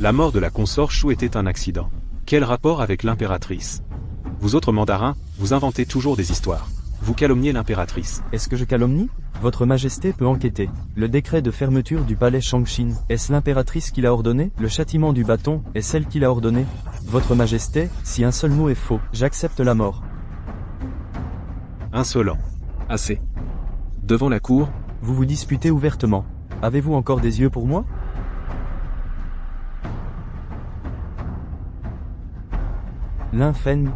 La mort de la consort Shu était un accident. Quel rapport avec l'impératrice? Vous autres mandarins, vous inventez toujours des histoires. Vous calomniez l'impératrice. Est-ce que je calomnie? Votre Majesté peut enquêter. Le décret de fermeture du palais Shangshin, est-ce l'impératrice qui l'a ordonné? Le châtiment du bâton, est celle qui l'a ordonné? Votre Majesté, si un seul mot est faux, j'accepte la mort. Insolent. Assez. Devant la cour, Vous vous disputez ouvertement. Avez-vous encore des yeux pour moi? L'infâme.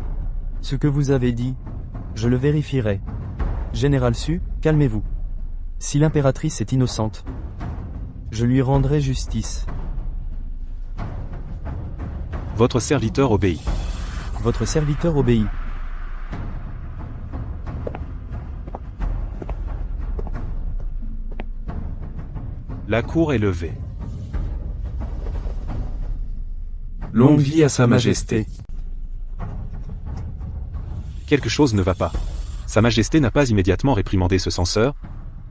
Ce que vous avez dit, je le vérifierai. Général Su, calmez-vous. Si l'impératrice est innocente, je lui rendrai justice. Votre serviteur obéit. Votre serviteur obéit. La cour est levée. longue vie à Sa Majesté. Quelque chose ne va pas. Sa Majesté n'a pas immédiatement réprimandé ce censeur,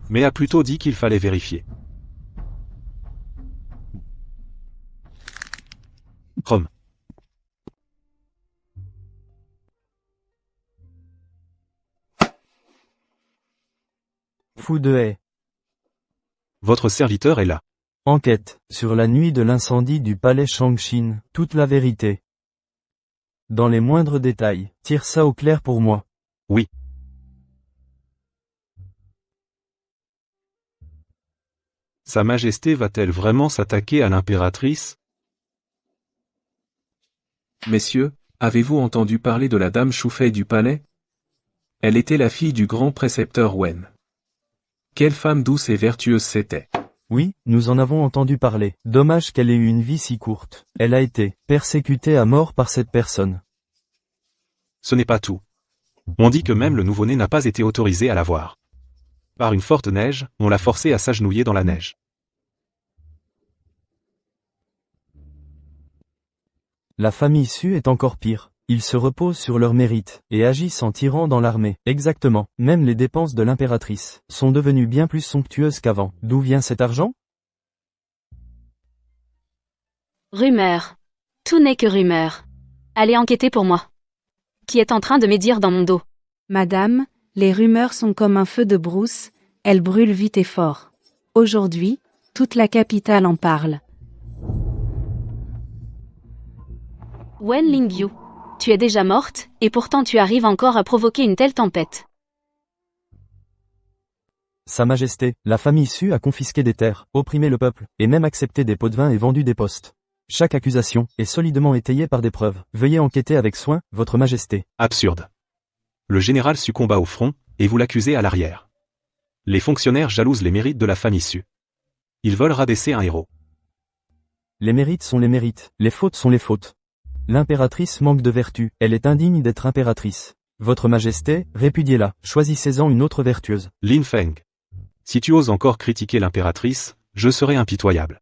mais a plutôt dit qu'il fallait vérifier. Rome. Fou de haie. Votre serviteur est là. Enquête, sur la nuit de l'incendie du palais Shangshin, toute la vérité. Dans les moindres détails, tire ça au clair pour moi. Oui. Sa Majesté va-t-elle vraiment s'attaquer à l'impératrice? Messieurs, avez-vous entendu parler de la dame Choufei du palais? Elle était la fille du grand précepteur Wen. Quelle femme douce et vertueuse c'était. Oui, nous en avons entendu parler. Dommage qu'elle ait eu une vie si courte. Elle a été persécutée à mort par cette personne. Ce n'est pas tout. On dit que même le nouveau-né n'a pas été autorisé à la voir. Par une forte neige, on l'a forcé à s'agenouiller dans la neige. La famille Su est encore pire. Ils se reposent sur leur mérite, et agissent en tirant dans l'armée. Exactement. Même les dépenses de l'impératrice sont devenues bien plus somptueuses qu'avant. D'où vient cet argent? Rumeur. Tout n'est que rumeur. Allez enquêter pour moi. Qui est en train de médire dans mon dos? Madame, les rumeurs sont comme un feu de brousse, elles brûlent vite et fort. Aujourd'hui, toute la capitale en parle. Wen Lingyu. Tu es déjà morte, et pourtant tu arrives encore à provoquer une telle tempête. Sa Majesté, la famille Su a confisqué des terres, opprimé le peuple, et même accepté des pots de vin et vendu des postes. Chaque accusation est solidement étayée par des preuves. Veuillez enquêter avec soin, Votre Majesté. Absurde. Le général succomba au front, et vous l'accusez à l'arrière. Les fonctionnaires jalousent les mérites de la famille Su. Ils veulent rabaisser un héros. Les mérites sont les mérites, les fautes sont les fautes. L'impératrice manque de vertu, elle est indigne d'être impératrice. Votre Majesté, répudiez-la, choisissez-en une autre vertueuse. Lin Feng. Si tu oses encore critiquer l'impératrice, je serai impitoyable.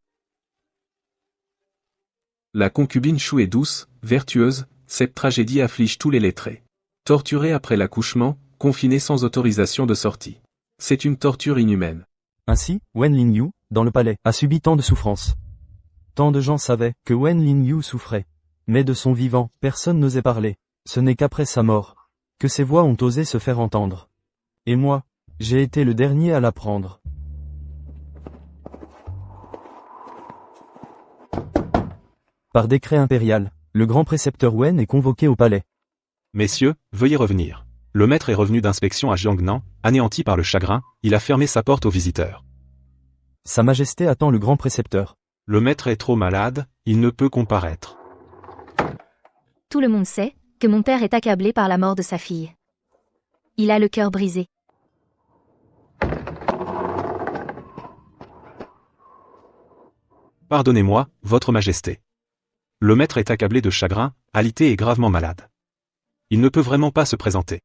La concubine Shu est douce, vertueuse, cette tragédie afflige tous les lettrés. Torturée après l'accouchement, confinée sans autorisation de sortie. C'est une torture inhumaine. Ainsi, Wen Lingyu, dans le palais, a subi tant de souffrances. Tant de gens savaient que Wen Lingyu souffrait. Mais de son vivant, personne n'osait parler. Ce n'est qu'après sa mort que ces voix ont osé se faire entendre. Et moi, j'ai été le dernier à l'apprendre. Par décret impérial, le grand précepteur Wen est convoqué au palais. Messieurs, veuillez revenir. Le maître est revenu d'inspection à Jiangnan, anéanti par le chagrin, il a fermé sa porte aux visiteurs. Sa Majesté attend le grand précepteur. Le maître est trop malade, il ne peut comparaître. Tout le monde sait que mon père est accablé par la mort de sa fille. Il a le cœur brisé. Pardonnez-moi, Votre Majesté. Le maître est accablé de chagrin, alité et gravement malade. Il ne peut vraiment pas se présenter.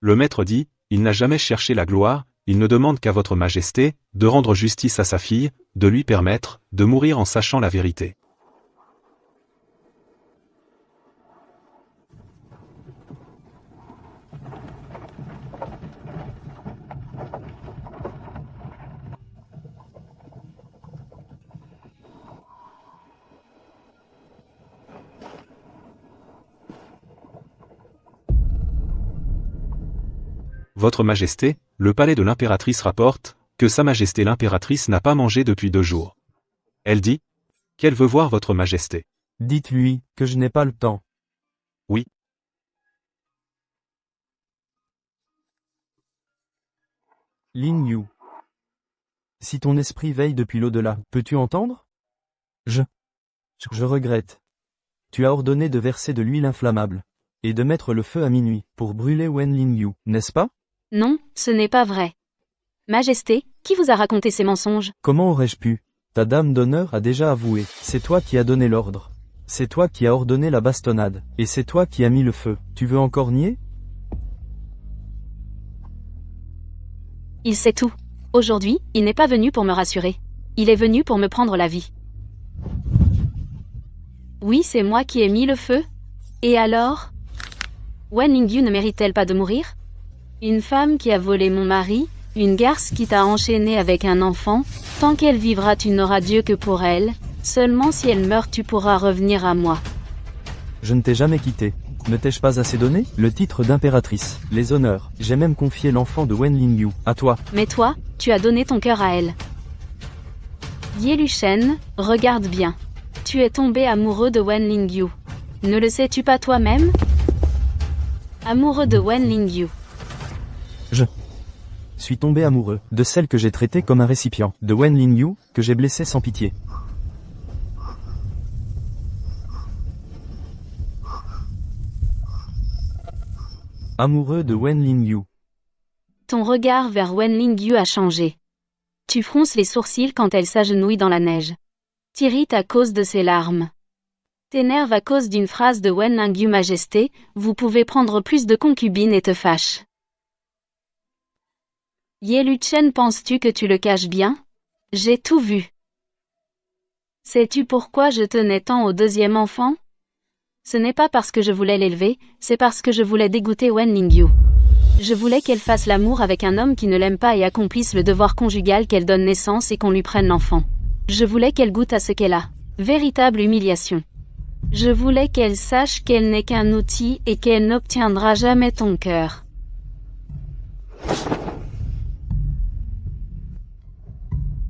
Le maître dit, il n'a jamais cherché la gloire, il ne demande qu'à Votre Majesté, de rendre justice à sa fille, de lui permettre, de mourir en sachant la vérité. Votre Majesté, le palais de l'impératrice rapporte que Sa Majesté l'impératrice n'a pas mangé depuis 2 jours. Elle dit qu'elle veut voir Votre Majesté. Dites-lui que je n'ai pas le temps. Oui. Lin Yu. Si ton esprit veille depuis l'au-delà, peux-tu entendre? Je regrette. Tu as ordonné de verser de l'huile inflammable et de mettre le feu à minuit pour brûler Wen Lin Yu, n'est-ce pas? Non, ce n'est pas vrai. Majesté, qui vous a raconté ces mensonges? Comment aurais-je pu? Ta dame d'honneur a déjà avoué. C'est toi qui as donné l'ordre. C'est toi qui as ordonné la bastonnade. Et c'est toi qui as mis le feu. Tu veux encore nier? Il sait tout. Aujourd'hui, il n'est pas venu pour me rassurer. Il est venu pour me prendre la vie. Oui, c'est moi qui ai mis le feu. Et alors? Wen Lingyu ne mérite-t-elle pas de mourir? Une femme qui a volé mon mari, une garce qui t'a enchaîné avec un enfant, tant qu'elle vivra tu n'auras Dieu que pour elle, seulement si elle meurt tu pourras revenir à moi. Je ne t'ai jamais quitté. Ne t'ai-je pas assez donné? Le titre d'impératrice, les honneurs, j'ai même confié l'enfant de Wen Lingyu, à toi. Mais toi, tu as donné ton cœur à elle. Ye Luchen, regarde bien. Tu es tombé amoureux de Wen Lingyu. Ne le sais-tu pas toi-même? Amoureux de Wen Lingyu. Je suis tombé amoureux de celle que j'ai traitée comme un récipient, de Wen Lingyu, que j'ai blessé sans pitié. Amoureux de Wen Lingyu. Ton regard vers Wen Lingyu a changé. Tu fronces les sourcils quand elle s'agenouille dans la neige. T'irrites à cause de ses larmes. T'énerves à cause d'une phrase de Wen Lingyu. Majesté, vous pouvez prendre plus de concubines et te fâche. Ye Luchen, penses-tu que tu le caches bien? J'ai tout vu. Sais-tu pourquoi je tenais tant au deuxième enfant? Ce n'est pas parce que je voulais l'élever, c'est parce que je voulais dégoûter Wen Lingyu. Je voulais qu'elle fasse l'amour avec un homme qui ne l'aime pas et accomplisse le devoir conjugal, qu'elle donne naissance et qu'on lui prenne l'enfant. Je voulais qu'elle goûte à ce qu'elle a. Véritable humiliation. Je voulais qu'elle sache qu'elle n'est qu'un outil et qu'elle n'obtiendra jamais ton cœur.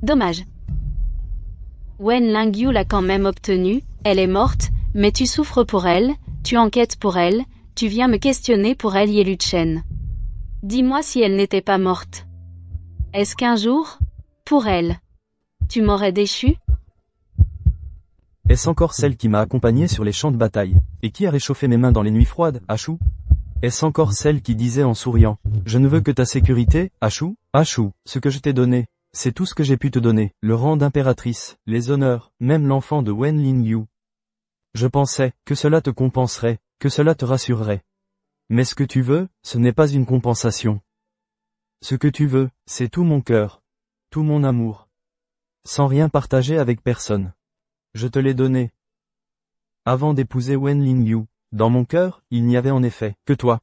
Dommage. Wen Lingyu l'a quand même obtenue, elle est morte, mais tu souffres pour elle, tu enquêtes pour elle, tu viens me questionner pour elle. Ye Luchen. Dis-moi si elle n'était pas morte. Est-ce qu'un jour, pour elle, tu m'aurais déchu? Est-ce encore celle qui m'a accompagné sur les champs de bataille, et qui a réchauffé mes mains dans les nuits froides, Ashu? Est-ce encore celle qui disait en souriant, je ne veux que ta sécurité, Ashu? Ashu, ce que je t'ai donné, c'est tout ce que j'ai pu te donner, le rang d'impératrice, les honneurs, même l'enfant de Wen Lingyu. Je pensais que cela te compenserait, que cela te rassurerait. Mais ce que tu veux, ce n'est pas une compensation. Ce que tu veux, c'est tout mon cœur, tout mon amour. Sans rien partager avec personne. Je te l'ai donné. Avant d'épouser Wen Lingyu, dans mon cœur, il n'y avait en effet que toi.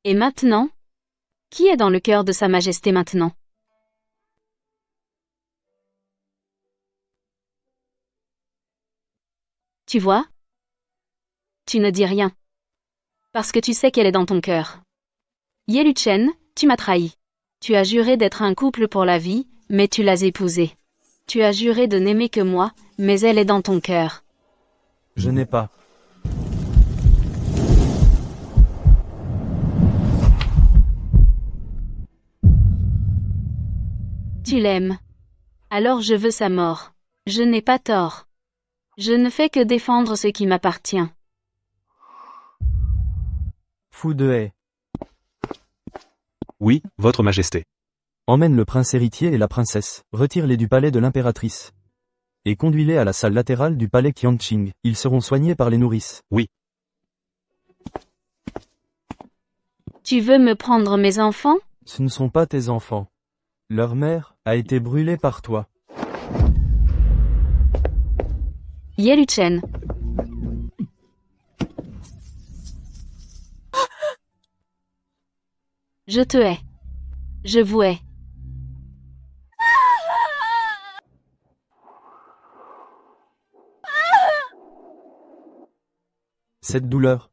Et maintenant? Qui est dans le cœur de Sa Majesté maintenant? Tu vois? Tu ne dis rien. Parce que tu sais qu'elle est dans ton cœur. Ye Luchen, tu m'as trahi. Tu as juré d'être un couple pour la vie, mais tu l'as épousée. Tu as juré de n'aimer que moi, mais elle est dans ton cœur. Je n'ai pas. Tu l'aimes. Alors je veux sa mort. Je n'ai pas tort. Je ne fais que défendre ce qui m'appartient. Fou de haie. Oui, Votre Majesté. Emmène le prince héritier et la princesse, retire-les du palais de l'impératrice. Et conduis-les à la salle latérale du palais Qianqing, ils seront soignés par les nourrices. Oui. Tu veux me prendre mes enfants? Ce ne sont pas tes enfants. Leur mère a été brûlée par toi. Ye Luchen. Je te hais. Je vous hais. Cette douleur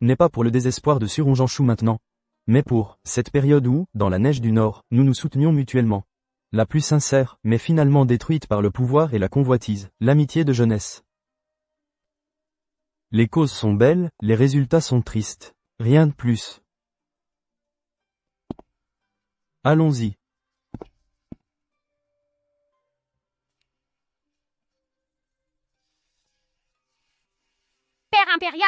n'est pas pour le désespoir de Suronjanshu maintenant. Mais pour cette période où, dans la neige du Nord, nous nous soutenions mutuellement. La plus sincère, mais finalement détruite par le pouvoir et la convoitise, l'amitié de jeunesse. Les causes sont belles, les résultats sont tristes. Rien de plus. Allons-y. Père impérial?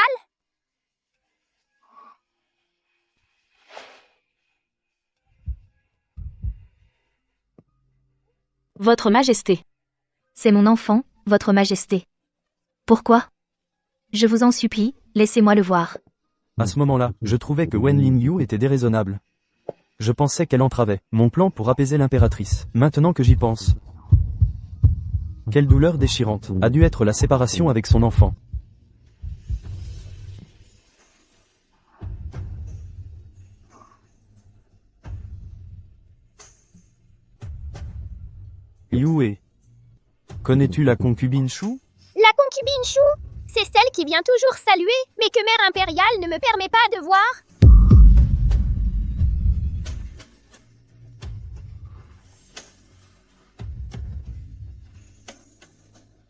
Votre Majesté. C'est mon enfant, votre majesté. Pourquoi? Je vous en supplie, laissez-moi le voir. À ce moment-là, je trouvais que Wen Lingyu était déraisonnable. Je pensais qu'elle entravait mon plan pour apaiser l'impératrice. Maintenant que j'y pense. Quelle douleur déchirante a dû être la séparation avec son enfant. Yue. Connais-tu la concubine Shu? La concubine Chou? C'est celle qui vient toujours saluer, mais que mère impériale ne me permet pas de voir.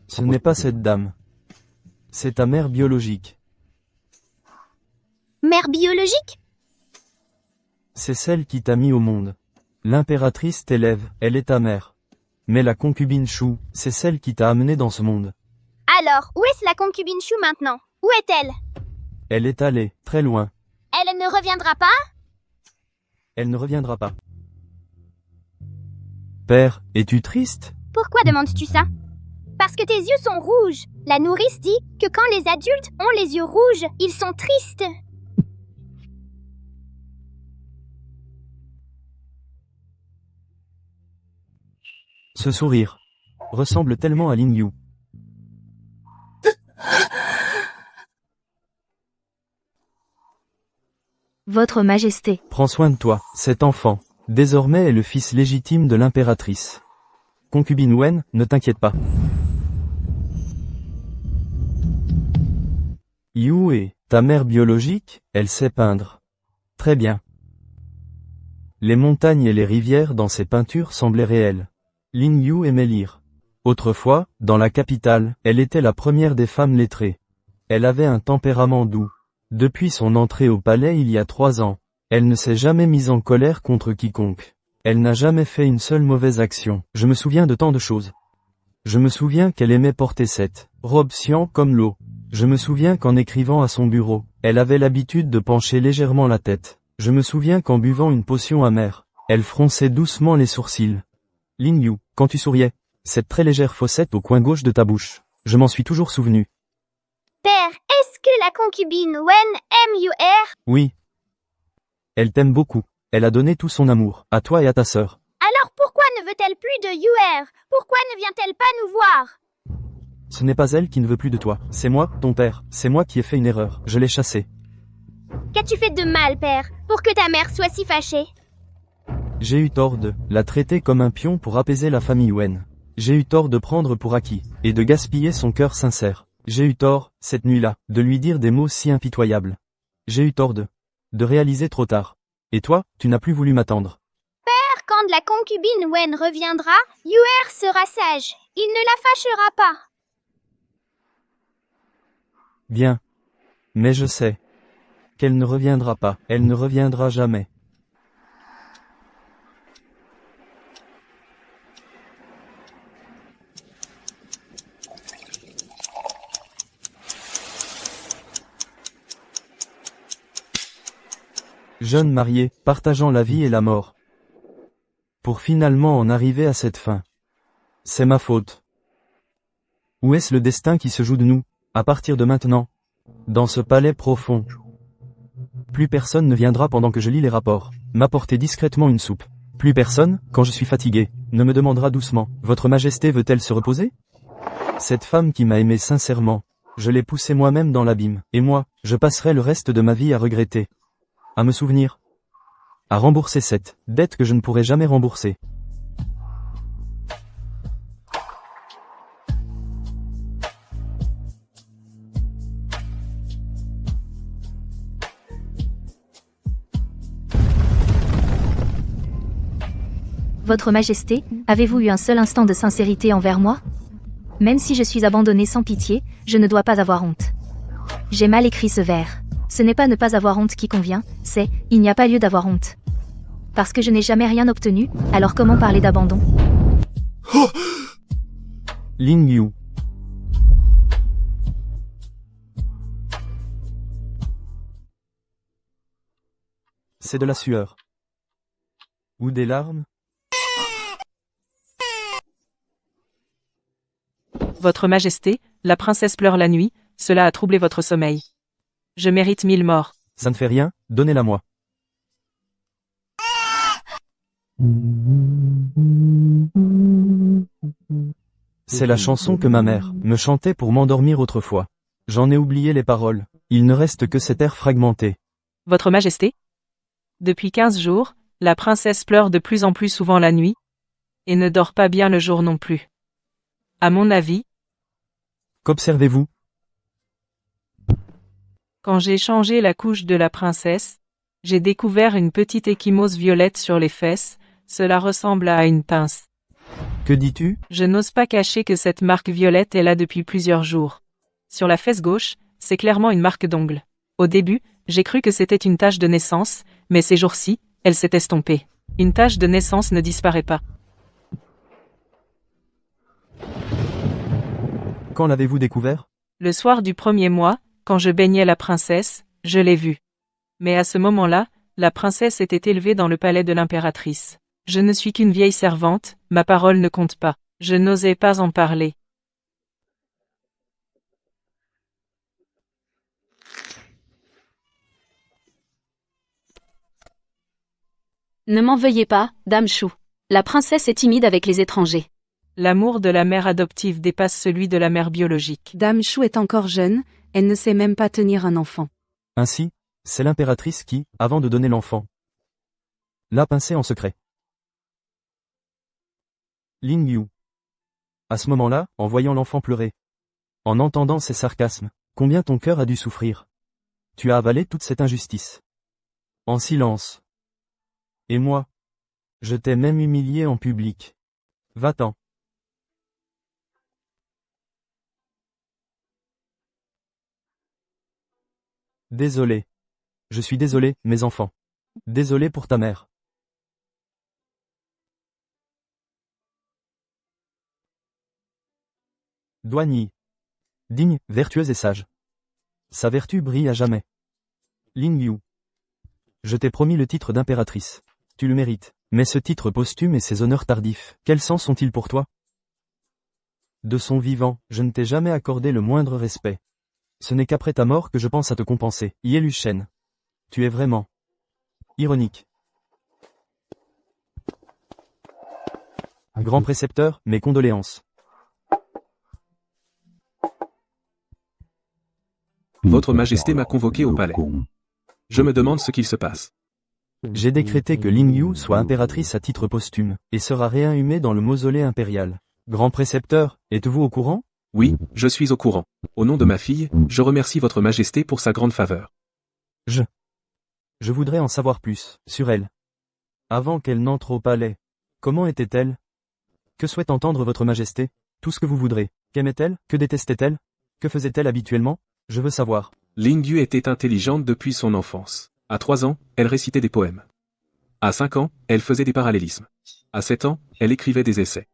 Ce n'est pas cette dame. C'est ta mère biologique. Mère biologique? C'est celle qui t'a mis au monde. L'impératrice t'élève, elle est ta mère. Mais la concubine Shu, c'est celle qui t'a amené dans ce monde. Alors, où est-ce la concubine Chou maintenant? Où est-elle? Elle est allée, très loin. Elle ne reviendra pas? Elle ne reviendra pas. Père, es-tu triste? Pourquoi demandes-tu ça? Parce que tes yeux sont rouges. La nourrice dit que quand les adultes ont les yeux rouges, ils sont tristes. Ce sourire ressemble tellement à Lingyu. Votre majesté. Prends soin de toi, cet enfant. Désormais est le fils légitime de l'impératrice. Concubine Wen, ne t'inquiète pas. Yue, ta mère biologique, elle sait peindre. Très bien. Les montagnes et les rivières dans ses peintures semblaient réelles. Lingyu aimait lire. Autrefois, dans la capitale, elle était la première des femmes lettrées. Elle avait un tempérament doux. Depuis son entrée au palais il y a 3 ans, elle ne s'est jamais mise en colère contre quiconque. Elle n'a jamais fait une seule mauvaise action. Je me souviens de tant de choses. Je me souviens qu'elle aimait porter cette robe cyan comme l'eau. Je me souviens qu'en écrivant à son bureau, elle avait l'habitude de pencher légèrement la tête. Je me souviens qu'en buvant une potion amère, elle fronçait doucement les sourcils. Lingyu, quand tu souriais, cette très légère fossette au coin gauche de ta bouche, je m'en suis toujours souvenu. Père, est-ce que la concubine Wen aime Yuer? Oui. Elle t'aime beaucoup. Elle a donné tout son amour, à toi et à ta sœur. Alors pourquoi ne veut-elle plus de Yuer? Pourquoi ne vient-elle pas nous voir? Ce n'est pas elle qui ne veut plus de toi, c'est moi, ton père, c'est moi qui ai fait une erreur, je l'ai chassée. Qu'as-tu fait de mal, père, pour que ta mère soit si fâchée? J'ai eu tort de la traiter comme un pion pour apaiser la famille Wen. J'ai eu tort de prendre pour acquis, et de gaspiller son cœur sincère. J'ai eu tort, cette nuit-là, de lui dire des mots si impitoyables. J'ai eu tort de réaliser trop tard. Et toi, tu n'as plus voulu m'attendre. Père, quand la concubine Wen reviendra, Yuer sera sage. Il ne la fâchera pas. Bien. Mais je sais qu'elle ne reviendra pas, elle ne reviendra jamais. Jeune marié, partageant la vie et la mort. Pour finalement en arriver à cette fin. C'est ma faute. Où est-ce le destin qui se joue de nous, à partir de maintenant? Dans ce palais profond. Plus personne ne viendra pendant que je lis les rapports, m'apporter discrètement une soupe. Plus personne, quand je suis fatigué, ne me demandera doucement, Votre Majesté veut-elle se reposer? Cette femme qui m'a aimé sincèrement, je l'ai poussée moi-même dans l'abîme, et moi, je passerai le reste de ma vie à regretter. À me souvenir. À rembourser cette dette que je ne pourrai jamais rembourser. Votre Majesté, avez-vous eu un seul instant de sincérité envers moi? Même si je suis abandonnée sans pitié, je ne dois pas avoir honte. J'ai mal écrit ce vers. Ce n'est pas ne pas avoir honte qui convient, c'est « il n'y a pas lieu d'avoir honte ». Parce que je n'ai jamais rien obtenu, alors comment parler d'abandon? Ling Yu. C'est de la sueur. Ou des larmes? Votre Majesté, la princesse pleure la nuit, cela a troublé votre sommeil. Je mérite 1000 morts. Ça ne fait rien, donnez-la moi. C'est la chanson que ma mère me chantait pour m'endormir autrefois. J'en ai oublié les paroles, il ne reste que cet air fragmenté. Votre Majesté? Depuis 15 jours, la princesse pleure de plus en plus souvent la nuit, et ne dort pas bien le jour non plus. À mon avis, Qu'observez-vous? quand j'ai changé la couche de la princesse, j'ai découvert une petite échymose violette sur les fesses, cela ressemble à une pince. Que dis-tu? Je n'ose pas cacher que cette marque violette est là depuis plusieurs jours. Sur la fesse gauche, c'est clairement une marque d'ongle. Au début, j'ai cru que c'était une tache de naissance, mais ces jours-ci, elle s'est estompée. Une tache de naissance ne disparaît pas. Quand l'avez-vous découvert? Le soir du 1er mois, quand je baignais la princesse, je l'ai vue. Mais à ce moment-là, la princesse était élevée dans le palais de l'impératrice. Je ne suis qu'une vieille servante, ma parole ne compte pas. Je n'osais pas en parler. Ne m'en veuillez pas, Dame Chou. La princesse est timide avec les étrangers. L'amour de la mère adoptive dépasse celui de la mère biologique. Dame Chou est encore jeune, elle ne sait même pas tenir un enfant. Ainsi, c'est l'impératrice qui, avant de donner l'enfant, l'a pincé en secret. Ling Yu. À ce moment-là, en voyant l'enfant pleurer, en entendant ses sarcasmes, combien ton cœur a dû souffrir. Tu as avalé toute cette injustice. En silence. Et moi, je t'ai même humilié en public. Va-t'en. Désolé. Je suis désolé, mes enfants. Désolé pour ta mère. Douani. Digne, vertueuse et sage. Sa vertu brille à jamais. Ling Yu. Je t'ai promis le titre d'impératrice. Tu le mérites. Mais ce titre posthume et ses honneurs tardifs, quel sens ont-ils pour toi? De son vivant, je ne t'ai jamais accordé le moindre respect. Ce n'est qu'après ta mort que je pense à te compenser. Ye Shen. Tu es vraiment ironique. Grand précepteur, mes condoléances. Votre Majesté m'a convoqué au palais. Je me demande ce qu'il se passe. J'ai décrété que Ling Yu soit impératrice à titre posthume, et sera réinhumée dans le mausolée impérial. Grand précepteur, êtes-vous au courant? Oui, je suis au courant. Au nom de ma fille, je remercie Votre Majesté pour sa grande faveur. Je voudrais en savoir plus, sur elle. Avant qu'elle n'entre au palais, comment était-elle? Que souhaite entendre Votre Majesté? Tout ce que vous voudrez. Qu'aimait-elle? Que détestait-elle? Que faisait-elle habituellement? Je veux savoir. Ling Yu était intelligente depuis son enfance. À 3 ans, elle récitait des poèmes. À 5 ans, elle faisait des parallélismes. À 7 ans, elle écrivait des essais.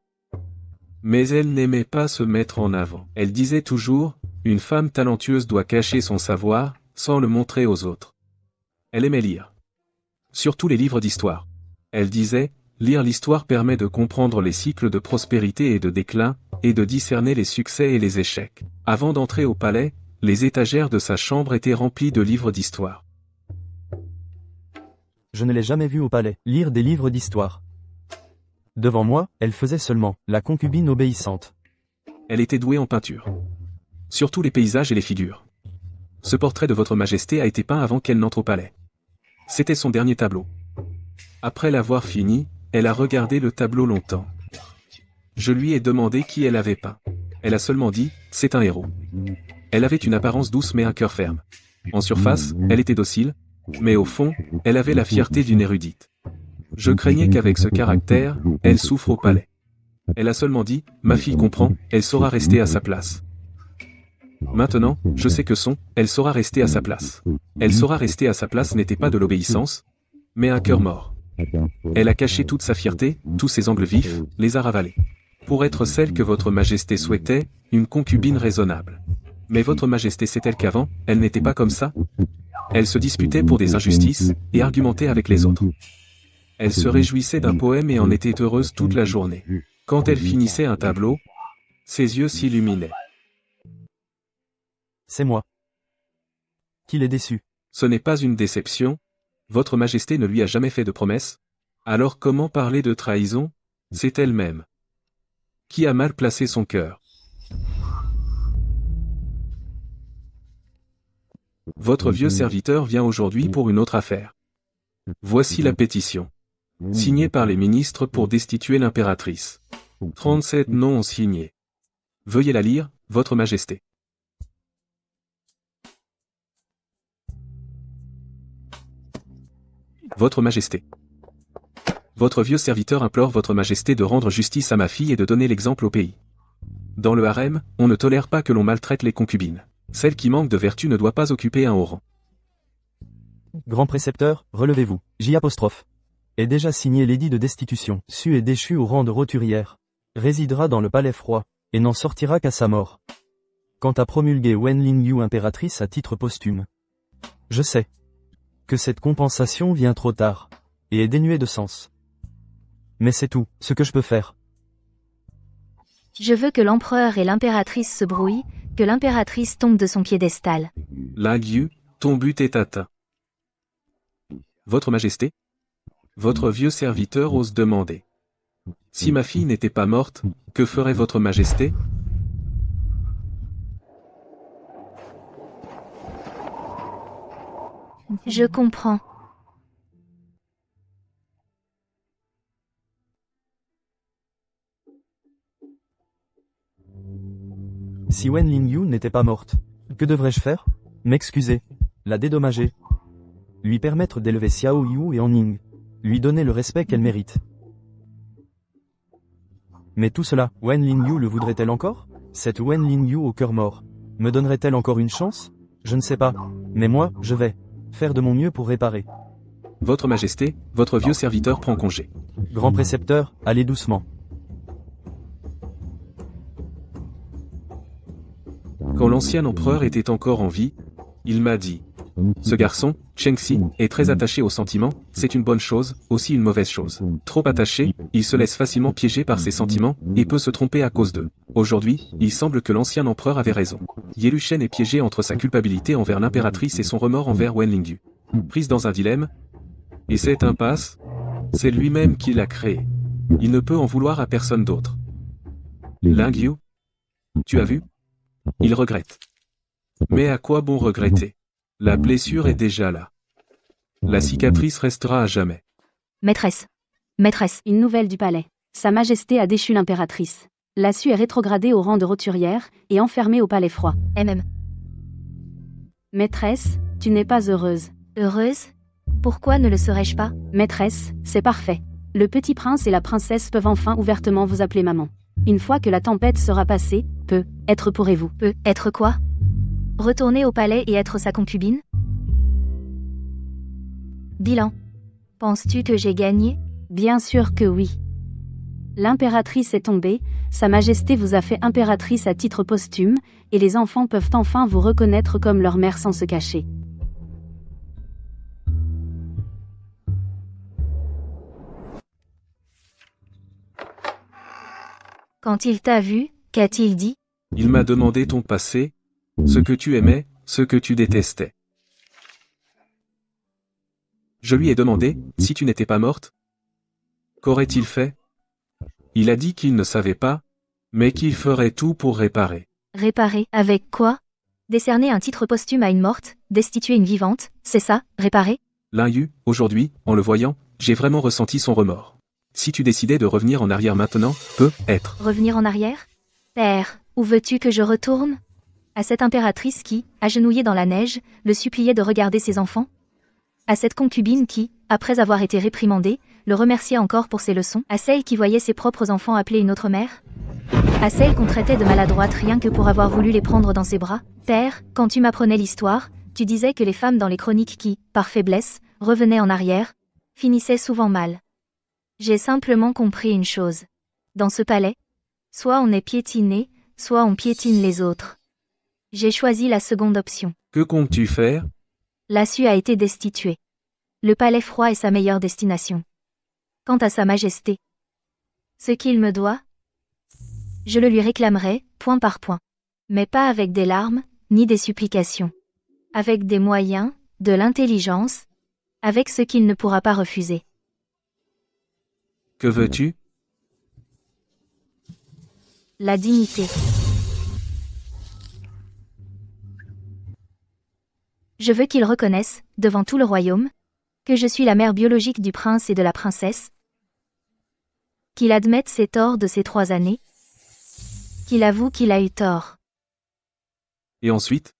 Mais elle n'aimait pas se mettre en avant. Elle disait toujours, une femme talentueuse doit cacher son savoir, sans le montrer aux autres. Elle aimait lire. Surtout les livres d'histoire. Elle disait, lire l'histoire permet de comprendre les cycles de prospérité et de déclin, et de discerner les succès et les échecs. Avant d'entrer au palais, les étagères de sa chambre étaient remplies de livres d'histoire. Je ne l'ai jamais vue au palais, lire des livres d'histoire. Devant moi, elle faisait seulement la concubine obéissante. Elle était douée en peinture. Surtout les paysages et les figures. Ce portrait de Votre Majesté a été peint avant qu'elle n'entre au palais. C'était son dernier tableau. Après l'avoir fini, elle a regardé le tableau longtemps. Je lui ai demandé qui elle avait peint. Elle a seulement dit, c'est un héros. Elle avait une apparence douce mais un cœur ferme. En surface, elle était docile, mais au fond, elle avait la fierté d'une érudite. Je craignais qu'avec ce caractère, elle souffre au palais. Elle a seulement dit, ma fille comprend, elle saura rester à sa place. Maintenant, je sais que elle saura rester à sa place. Elle saura rester à sa place n'était pas de l'obéissance, mais un cœur mort. Elle a caché toute sa fierté, tous ses angles vifs, les a ravalés. Pour être celle que votre majesté souhaitait, une concubine raisonnable. Mais votre majesté sait-elle qu'avant, elle n'était pas comme ça? Elle se disputait pour des injustices, et argumentait avec les autres. Elle se réjouissait d'un poème et en était heureuse toute la journée. Quand elle finissait un tableau, ses yeux s'illuminaient. C'est moi. Qu'il est déçu. Ce n'est pas une déception. Votre majesté ne lui a jamais fait de promesse. Alors comment parler de trahison? C'est elle-même. Qui a mal placé son cœur? Votre vieux serviteur vient aujourd'hui pour une autre affaire. Voici la pétition. Signée par les ministres pour destituer l'impératrice. 37 noms signés. Veuillez la lire, votre majesté. Votre majesté. Votre vieux serviteur implore votre majesté de rendre justice à ma fille et de donner l'exemple au pays. Dans le harem, on ne tolère pas que l'on maltraite les concubines. Celle qui manque de vertu ne doit pas occuper un haut rang. Grand précepteur, relevez-vous. J'. Est déjà signé l'édit de destitution. Su et déchu au rang de roturière. Résidera dans le palais froid, et n'en sortira qu'à sa mort. Quant à promulguer Wen Lingyu impératrice à titre posthume. Je sais que cette compensation vient trop tard, et est dénuée de sens. Mais c'est tout, ce que je peux faire. Je veux que l'empereur et l'impératrice se brouillent, que l'impératrice tombe de son piédestal. Lingyu, ton but est atteint. Votre majesté? Votre vieux serviteur ose demander. Si ma fille n'était pas morte, que ferait votre majesté? Je comprends. Si Wen Lingyu n'était pas morte, que devrais-je faire? M'excuser. La dédommager. Lui permettre d'élever Xiao Yu et Anning. Lui donner le respect qu'elle mérite. Mais tout cela, Wen Lingyu le voudrait-elle encore? Cette Wen Lingyu au cœur mort. Me donnerait-elle encore une chance? Je ne sais pas. Mais moi, je vais faire de mon mieux pour réparer. Votre majesté, votre vieux serviteur prend congé. Grand précepteur, allez doucement. Quand l'ancien empereur était encore en vie, il m'a dit. Ce garçon, Chengxi, est très attaché aux sentiments, c'est une bonne chose, aussi une mauvaise chose. Trop attaché, il se laisse facilement piéger par ses sentiments, et peut se tromper à cause d'eux. Aujourd'hui, il semble que l'ancien empereur avait raison. Ye Lushen est piégé entre sa culpabilité envers l'impératrice et son remords envers Wen Lingyu. Prise dans un dilemme, et cette impasse, c'est lui-même qui l'a créée. Il ne peut en vouloir à personne d'autre. Lingyu, tu as vu? Il regrette. Mais à quoi bon regretter? La blessure est déjà là. La cicatrice restera à jamais. Maîtresse. Maîtresse. Une nouvelle du palais. Sa Majesté a déchu l'impératrice. La Su est rétrogradée au rang de roturière et enfermée au palais froid. Maîtresse, tu n'es pas heureuse. Heureuse? Pourquoi ne le serais-je pas? Maîtresse, c'est parfait. Le petit prince et la princesse peuvent enfin ouvertement vous appeler maman. Une fois que la tempête sera passée, peut être pourrez-vous. Peut être quoi? Retourner au palais et être sa concubine? Bilan. Penses-tu que j'ai gagné? Bien sûr que oui. L'impératrice est tombée, Sa Majesté vous a fait impératrice à titre posthume, et les enfants peuvent enfin vous reconnaître comme leur mère sans se cacher. Quand il t'a vu, qu'a-t-il dit? Il m'a demandé ton passé, ce que tu aimais, ce que tu détestais. Je lui ai demandé, si tu n'étais pas morte, qu'aurait-il fait? Il a dit qu'il ne savait pas, mais qu'il ferait tout pour réparer. Réparer, avec quoi? Décerner un titre posthume à une morte, destituer une vivante, c'est ça, réparer? Lingyu, aujourd'hui, en le voyant, j'ai vraiment ressenti son remords. Si tu décidais de revenir en arrière maintenant, peut-être. Revenir en arrière? Père, où veux-tu que je retourne? À cette impératrice qui, agenouillée dans la neige, le suppliait de regarder ses enfants? À cette concubine qui, après avoir été réprimandée, le remerciait encore pour ses leçons, à celle qui voyait ses propres enfants appeler une autre mère, à celle qu'on traitait de maladroite rien que pour avoir voulu les prendre dans ses bras. Père, quand tu m'apprenais l'histoire, tu disais que les femmes dans les chroniques qui, par faiblesse, revenaient en arrière, finissaient souvent mal. J'ai simplement compris une chose. Dans ce palais, soit on est piétiné, soit on piétine les autres. J'ai choisi la seconde option. Que comptes-tu faire? L'Assu a été destitué. Le palais froid est sa meilleure destination. Quant à Sa Majesté, ce qu'il me doit, je le lui réclamerai, point par point. Mais pas avec des larmes, ni des supplications. Avec des moyens, de l'intelligence, avec ce qu'il ne pourra pas refuser. Que veux-tu? La dignité. Je veux qu'il reconnaisse, devant tout le royaume, que je suis la mère biologique du prince et de la princesse, qu'il admette ses torts de ces 3 années, qu'il avoue qu'il a eu tort. Et ensuite?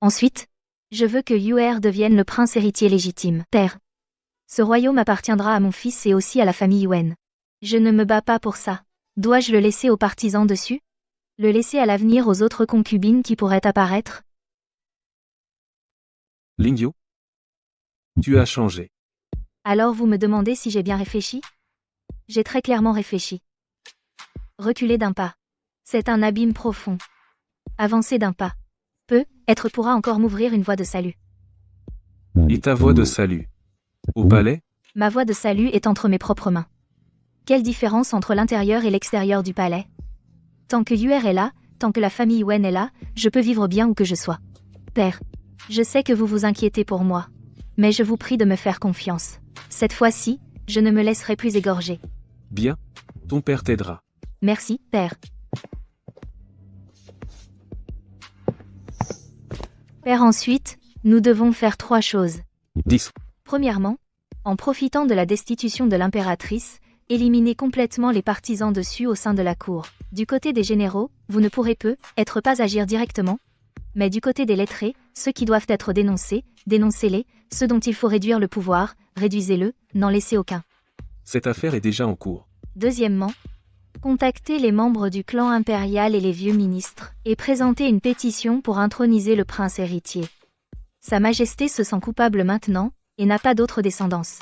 Ensuite, je veux que Yuer devienne le prince héritier légitime. Père. Ce royaume appartiendra à mon fils et aussi à la famille Yuen. Je ne me bats pas pour ça. Dois-je le laisser aux partisans dessus? Le laisser à l'avenir aux autres concubines qui pourraient apparaître? Lingyu? Tu as changé. Alors vous me demandez si j'ai bien réfléchi? J'ai très clairement réfléchi. Reculer d'un pas. C'est un abîme profond. Avancer d'un pas. Être pourra encore m'ouvrir une voie de salut. Et ta voie de salut? Au palais? Ma voie de salut est entre mes propres mains. Quelle différence entre l'intérieur et l'extérieur du palais? Tant que Yuer est là, tant que la famille Yuen est là, je peux vivre bien où que je sois. Père, je sais que vous vous inquiétez pour moi. Mais je vous prie de me faire confiance. Cette fois-ci, je ne me laisserai plus égorger. Bien. Ton père t'aidera. Merci, Père. Père, ensuite, nous devons faire 3 choses. 10. Premièrement, en profitant de la destitution de l'impératrice, éliminer complètement les partisans dessus au sein de la cour. Du côté des généraux, vous ne pourrez être pas agir directement, mais du côté des lettrés, ceux qui doivent être dénoncés, dénoncez-les, ceux dont il faut réduire le pouvoir, réduisez-le, n'en laissez aucun. Cette affaire est déjà en cours. Deuxièmement, contactez les membres du clan impérial et les vieux ministres, et présentez une pétition pour introniser le prince héritier. Sa Majesté se sent coupable maintenant, et n'a pas d'autre descendance.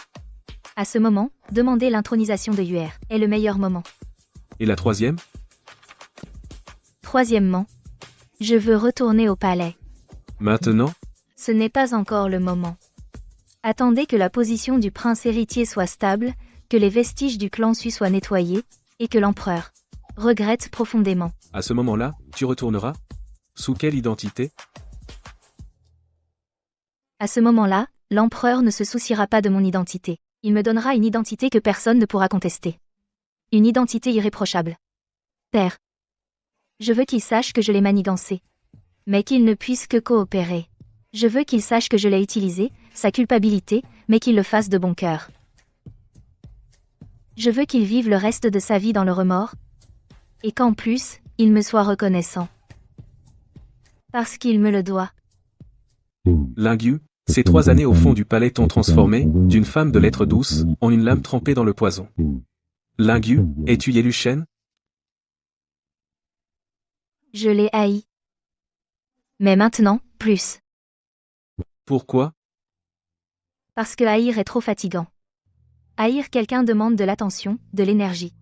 À ce moment, demander l'intronisation de Yuer est le meilleur moment. Et la troisième? Troisièmement, je veux retourner au palais. Maintenant? Ce n'est pas encore le moment. Attendez que la position du prince héritier soit stable, que les vestiges du clan Sui soient nettoyés, et que l'empereur regrette profondément. À ce moment-là, tu retourneras? Sous quelle identité? À ce moment-là, l'empereur ne se souciera pas de mon identité. Il me donnera une identité que personne ne pourra contester. Une identité irréprochable. Père. Je veux qu'il sache que je l'ai manigancé. Mais qu'il ne puisse que coopérer. Je veux qu'il sache que je l'ai utilisé, sa culpabilité, mais qu'il le fasse de bon cœur. Je veux qu'il vive le reste de sa vie dans le remords. Et qu'en plus, il me soit reconnaissant. Parce qu'il me le doit. Lingyu, ces 3 années au fond du palais t'ont transformé, d'une femme de lettres douces, en une lame trempée dans le poison. Lingyu, es-tu Ye Shen? Je l'ai haï. Mais maintenant, plus. Pourquoi? Parce que haïr est trop fatigant. Haïr quelqu'un demande de l'attention, de l'énergie.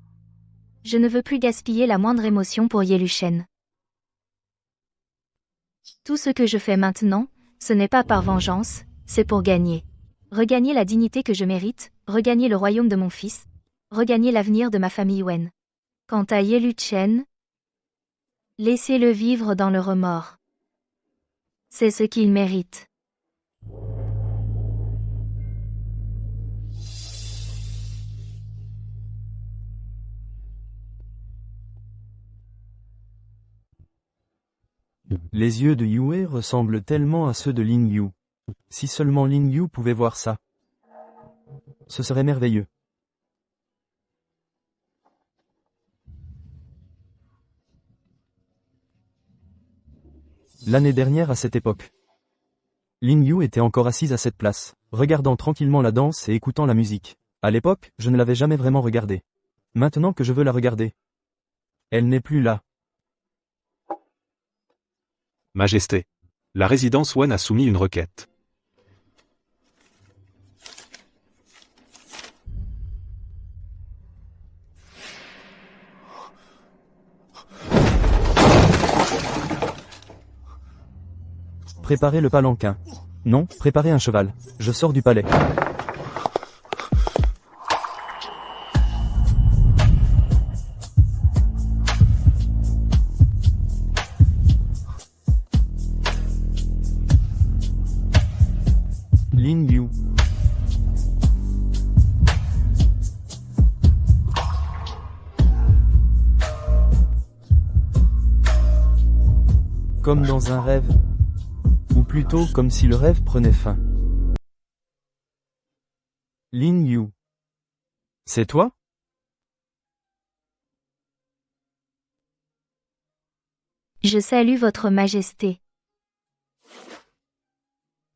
Je ne veux plus gaspiller la moindre émotion pour Ye Shen. Tout ce que je fais maintenant, ce n'est pas par vengeance, c'est pour gagner. Regagner la dignité que je mérite, regagner le royaume de mon fils, regagner l'avenir de ma famille Yuen. Quant à Ye Shen, laissez-le vivre dans le remords. C'est ce qu'il mérite. Les yeux de Yue ressemblent tellement à ceux de Lingyu. Si seulement Lingyu pouvait voir ça. Ce serait merveilleux. L'année dernière à cette époque. Ling Yu était encore assise à cette place, regardant tranquillement la danse et écoutant la musique. À l'époque, je ne l'avais jamais vraiment regardée. Maintenant que je veux la regarder. Elle n'est plus là. Majesté. La résidence Wen a soumis une requête. Préparez le palanquin. Non, préparez un cheval. Je sors du palais. Ling Yu. Comme dans un rêve. Ou plutôt comme si le rêve prenait fin. Ling Yu. C'est toi? Je salue votre majesté.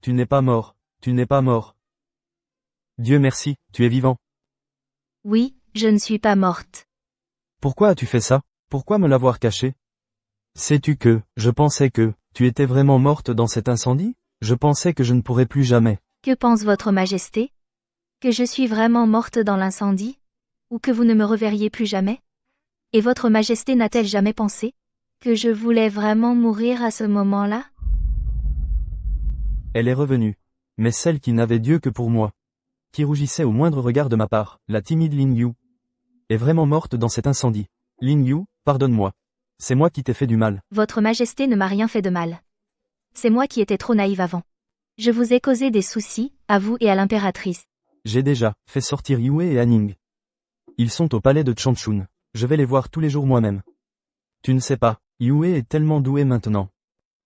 Tu n'es pas mort, tu n'es pas mort. Dieu merci, tu es vivant. Oui, je ne suis pas morte. Pourquoi as-tu fait ça? Pourquoi me l'avoir caché? Sais-tu que, je pensais que, tu étais vraiment morte dans cet incendie? Je pensais que je ne pourrais plus jamais. Que pense votre majesté? Que je suis vraiment morte dans l'incendie? Ou que vous ne me reverriez plus jamais? Et votre majesté n'a-t-elle jamais pensé que je voulais vraiment mourir à ce moment-là? Elle est revenue. Mais celle qui n'avait Dieu que pour moi. Qui rougissait au moindre regard de ma part, la timide Ling Yu. Est vraiment morte dans cet incendie. Ling Yu, pardonne-moi. C'est moi qui t'ai fait du mal. Votre majesté ne m'a rien fait de mal. C'est moi qui étais trop naïve avant. Je vous ai causé des soucis, à vous et à l'impératrice. J'ai déjà fait sortir Yue et Anning. Ils sont au palais de Changchun. Je vais les voir tous les jours moi-même. Tu ne sais pas, Yue est tellement doué maintenant.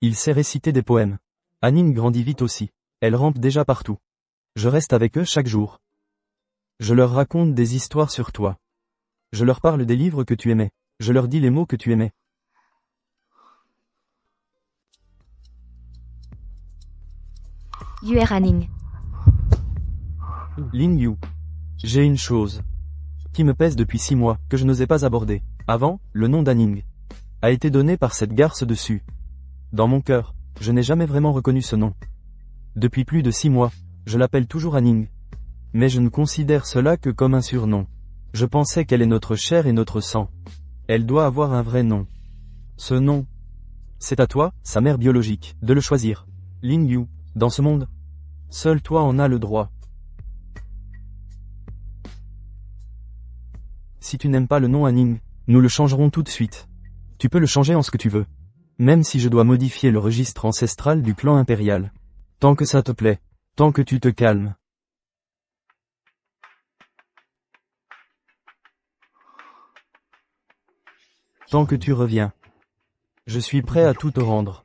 Il sait réciter des poèmes. Anning grandit vite aussi. Elle rampe déjà partout. Je reste avec eux chaque jour. Je leur raconte des histoires sur toi. Je leur parle des livres que tu aimais. Je leur dis les mots que tu aimais. Yue Anning. Ling Yu. J'ai une chose qui me pèse depuis 6 mois, que je n'osais pas aborder. Avant, le nom d'Anning a été donné par cette garce dessus. Dans mon cœur, je n'ai jamais vraiment reconnu ce nom. Depuis plus de 6 mois, je l'appelle toujours Anning. Mais je ne considère cela que comme un surnom. Je pensais qu'elle est notre chair et notre sang. Elle doit avoir un vrai nom. Ce nom, c'est à toi, sa mère biologique, de le choisir. Ling Yu, dans ce monde, seul toi en as le droit. Si tu n'aimes pas le nom Anning, nous le changerons tout de suite. Tu peux le changer en ce que tu veux. Même si je dois modifier le registre ancestral du clan impérial. Tant que ça te plaît. Tant que tu te calmes. Tant que tu reviens. Je suis prêt à tout te rendre.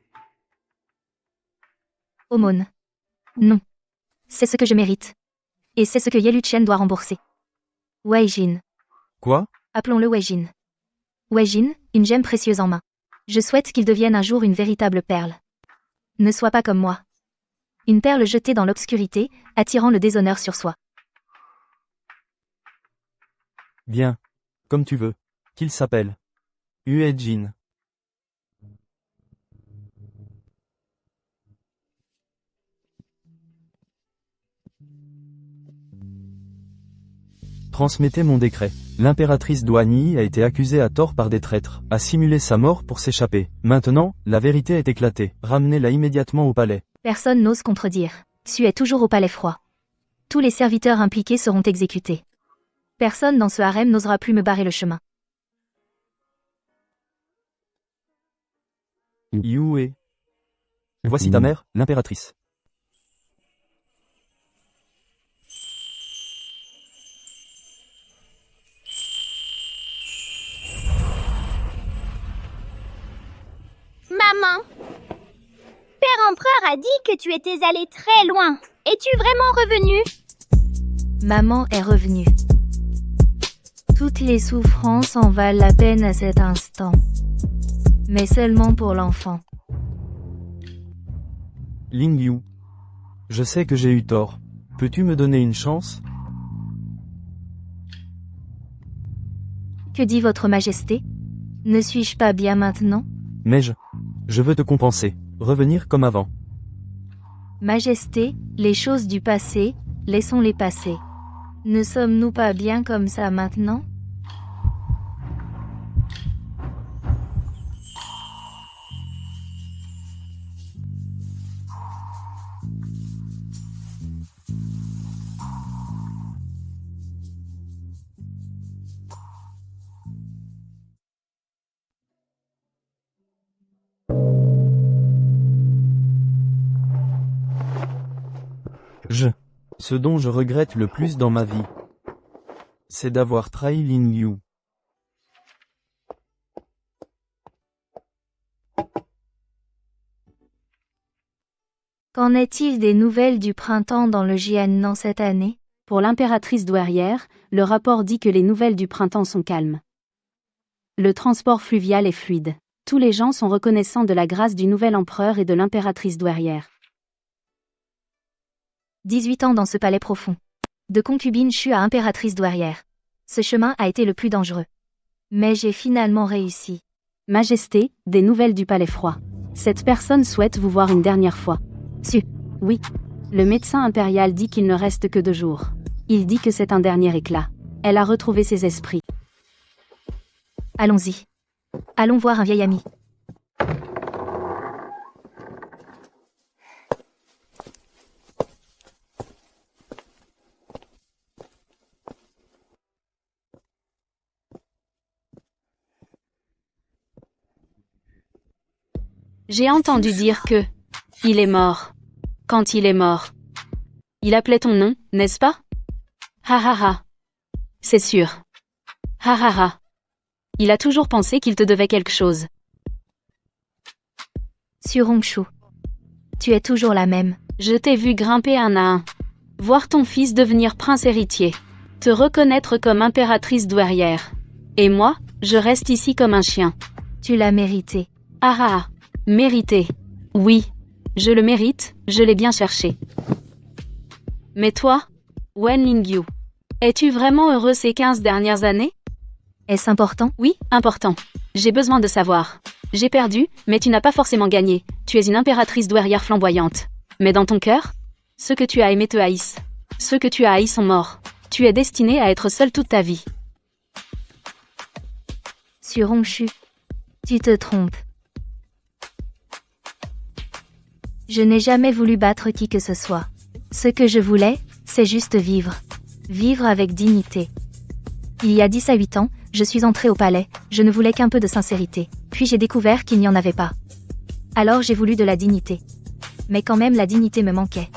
Aumône. Non. C'est ce que je mérite. Et c'est ce que Ye Luchen doit rembourser. Wei Jin. Quoi? Appelons-le Wei Jin. Wei Jin, une gemme précieuse en main. Je souhaite qu'il devienne un jour une véritable perle. Ne sois pas comme moi. Une perle jetée dans l'obscurité, attirant le déshonneur sur soi. Bien. Comme tu veux. Qu'il s'appelle. Yue Jin. Transmettez mon décret. L'impératrice Douani a été accusée à tort par des traîtres, a simulé sa mort pour s'échapper. Maintenant, la vérité est éclatée. Ramenez-la immédiatement au palais. Personne n'ose contredire. Su est toujours au palais froid. Tous les serviteurs impliqués seront exécutés. Personne dans ce harem n'osera plus me barrer le chemin. Yue. Voici ta mère, l'impératrice. Maman, Père Empereur a dit que tu étais allé très loin. Es-tu vraiment revenu? Maman est revenue. Toutes les souffrances en valent la peine à cet instant. Mais seulement pour l'enfant. Ling Yu. Je sais que j'ai eu tort. Peux-tu me donner une chance? Que dit votre majesté? Ne suis-je pas bien maintenant? Mais je veux te compenser. Revenir comme avant. Majesté, les choses du passé, laissons-les passer. Ne sommes-nous pas bien comme ça maintenant? Ce dont je regrette le plus dans ma vie, c'est d'avoir trahi Lin Liu. Qu'en est-il des nouvelles du printemps dans le Jiannan cette année? Pour l'impératrice douairière, le rapport dit que les nouvelles du printemps sont calmes. Le transport fluvial est fluide. Tous les gens sont reconnaissants de la grâce du nouvel empereur et de l'impératrice douairière. 18 ans dans ce palais profond. De concubine Chu à impératrice douairière. Ce chemin a été le plus dangereux. Mais j'ai finalement réussi. Majesté, des nouvelles du palais froid. Cette personne souhaite vous voir une dernière fois. Oui. Le médecin impérial dit qu'il ne reste que 2 jours. Il dit que c'est un dernier éclat. Elle a retrouvé ses esprits. Allons-y. Allons voir un vieil ami. J'ai entendu dire que... il est mort. Quand il est mort. Il appelait ton nom, n'est-ce pas? Ha ha ha. C'est sûr. Ha ha ha. Il a toujours pensé qu'il te devait quelque chose. Sur Hongshu. Tu es toujours la même. Je t'ai vu grimper un à un. Voir ton fils devenir prince héritier. Te reconnaître comme impératrice douairière. Et moi, je reste ici comme un chien. Tu l'as mérité. Ah ah ah. Mérité. Oui. Je le mérite, je l'ai bien cherché. Mais toi, Wen Lingyu, es-tu vraiment heureux ces 15 dernières années? Est-ce important? Oui, important. J'ai besoin de savoir. J'ai perdu, mais tu n'as pas forcément gagné. Tu es une impératrice douairière flamboyante. Mais dans ton cœur, ceux que tu as aimés te haïssent. Ceux que tu as haïs sont morts. Tu es destiné à être seul toute ta vie. Sur Hongshu. Tu te trompes. Je n'ai jamais voulu battre qui que ce soit. Ce que je voulais, c'est juste vivre. Vivre avec dignité. Il y a 10 à 8 ans, je suis entrée au palais, je ne voulais qu'un peu de sincérité. Puis j'ai découvert qu'il n'y en avait pas. Alors j'ai voulu de la dignité. Mais quand même la dignité me manquait.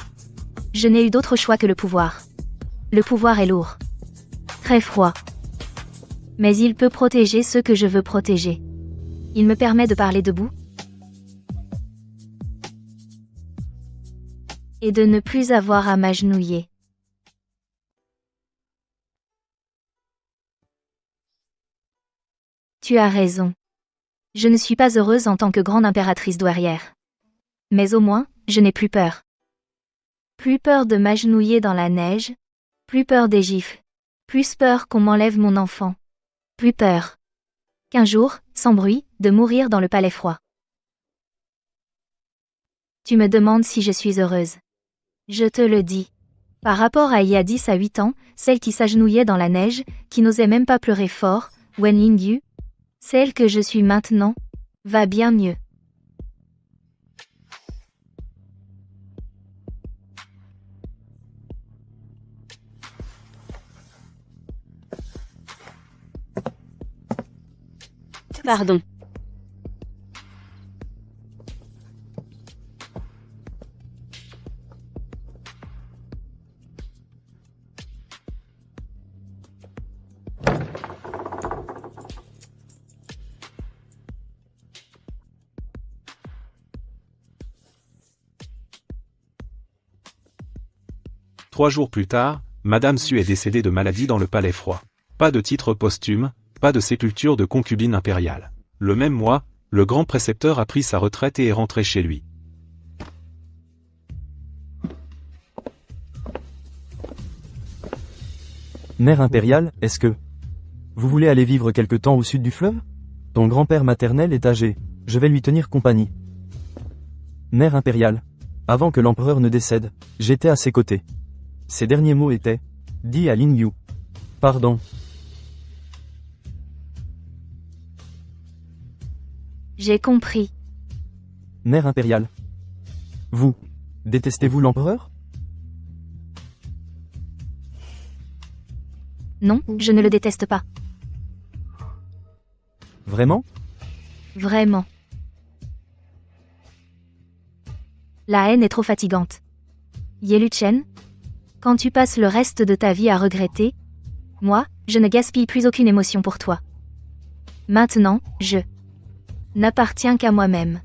Je n'ai eu d'autre choix que le pouvoir. Le pouvoir est lourd. Très froid. Mais il peut protéger ceux que je veux protéger. Il me permet de parler debout. Et de ne plus avoir à m'agenouiller. Tu as raison. Je ne suis pas heureuse en tant que grande impératrice douairière. Mais au moins, je n'ai plus peur. Plus peur de m'agenouiller dans la neige. Plus peur des gifles. Plus peur qu'on m'enlève mon enfant. Plus peur. Qu'un jour, sans bruit, de mourir dans le palais froid. Tu me demandes si je suis heureuse. Je te le dis. Par rapport à il y a 10 à 8 ans, celle qui s'agenouillait dans la neige, qui n'osait même pas pleurer fort, Wen Lingyu, celle que je suis maintenant, va bien mieux. Pardon. Trois jours plus tard, Madame Su est décédée de maladie dans le palais froid. Pas de titre posthume, pas de sépulture de concubine impériale. Le même mois, le grand précepteur a pris sa retraite et est rentré chez lui. Mère impériale, est-ce que vous voulez aller vivre quelque temps au sud du fleuve? Ton grand-père maternel est âgé, je vais lui tenir compagnie. Mère impériale. Avant que l'empereur ne décède, j'étais à ses côtés. Ses derniers mots étaient, dis à Ling Yu. Pardon. J'ai compris. Mère impériale. Vous, détestez-vous l'empereur? Non, je ne le déteste pas. Vraiment? Vraiment. La haine est trop fatigante. Ye Chen, quand tu passes le reste de ta vie à regretter, moi, je ne gaspille plus aucune émotion pour toi. Maintenant, je n'appartiens qu'à moi-même.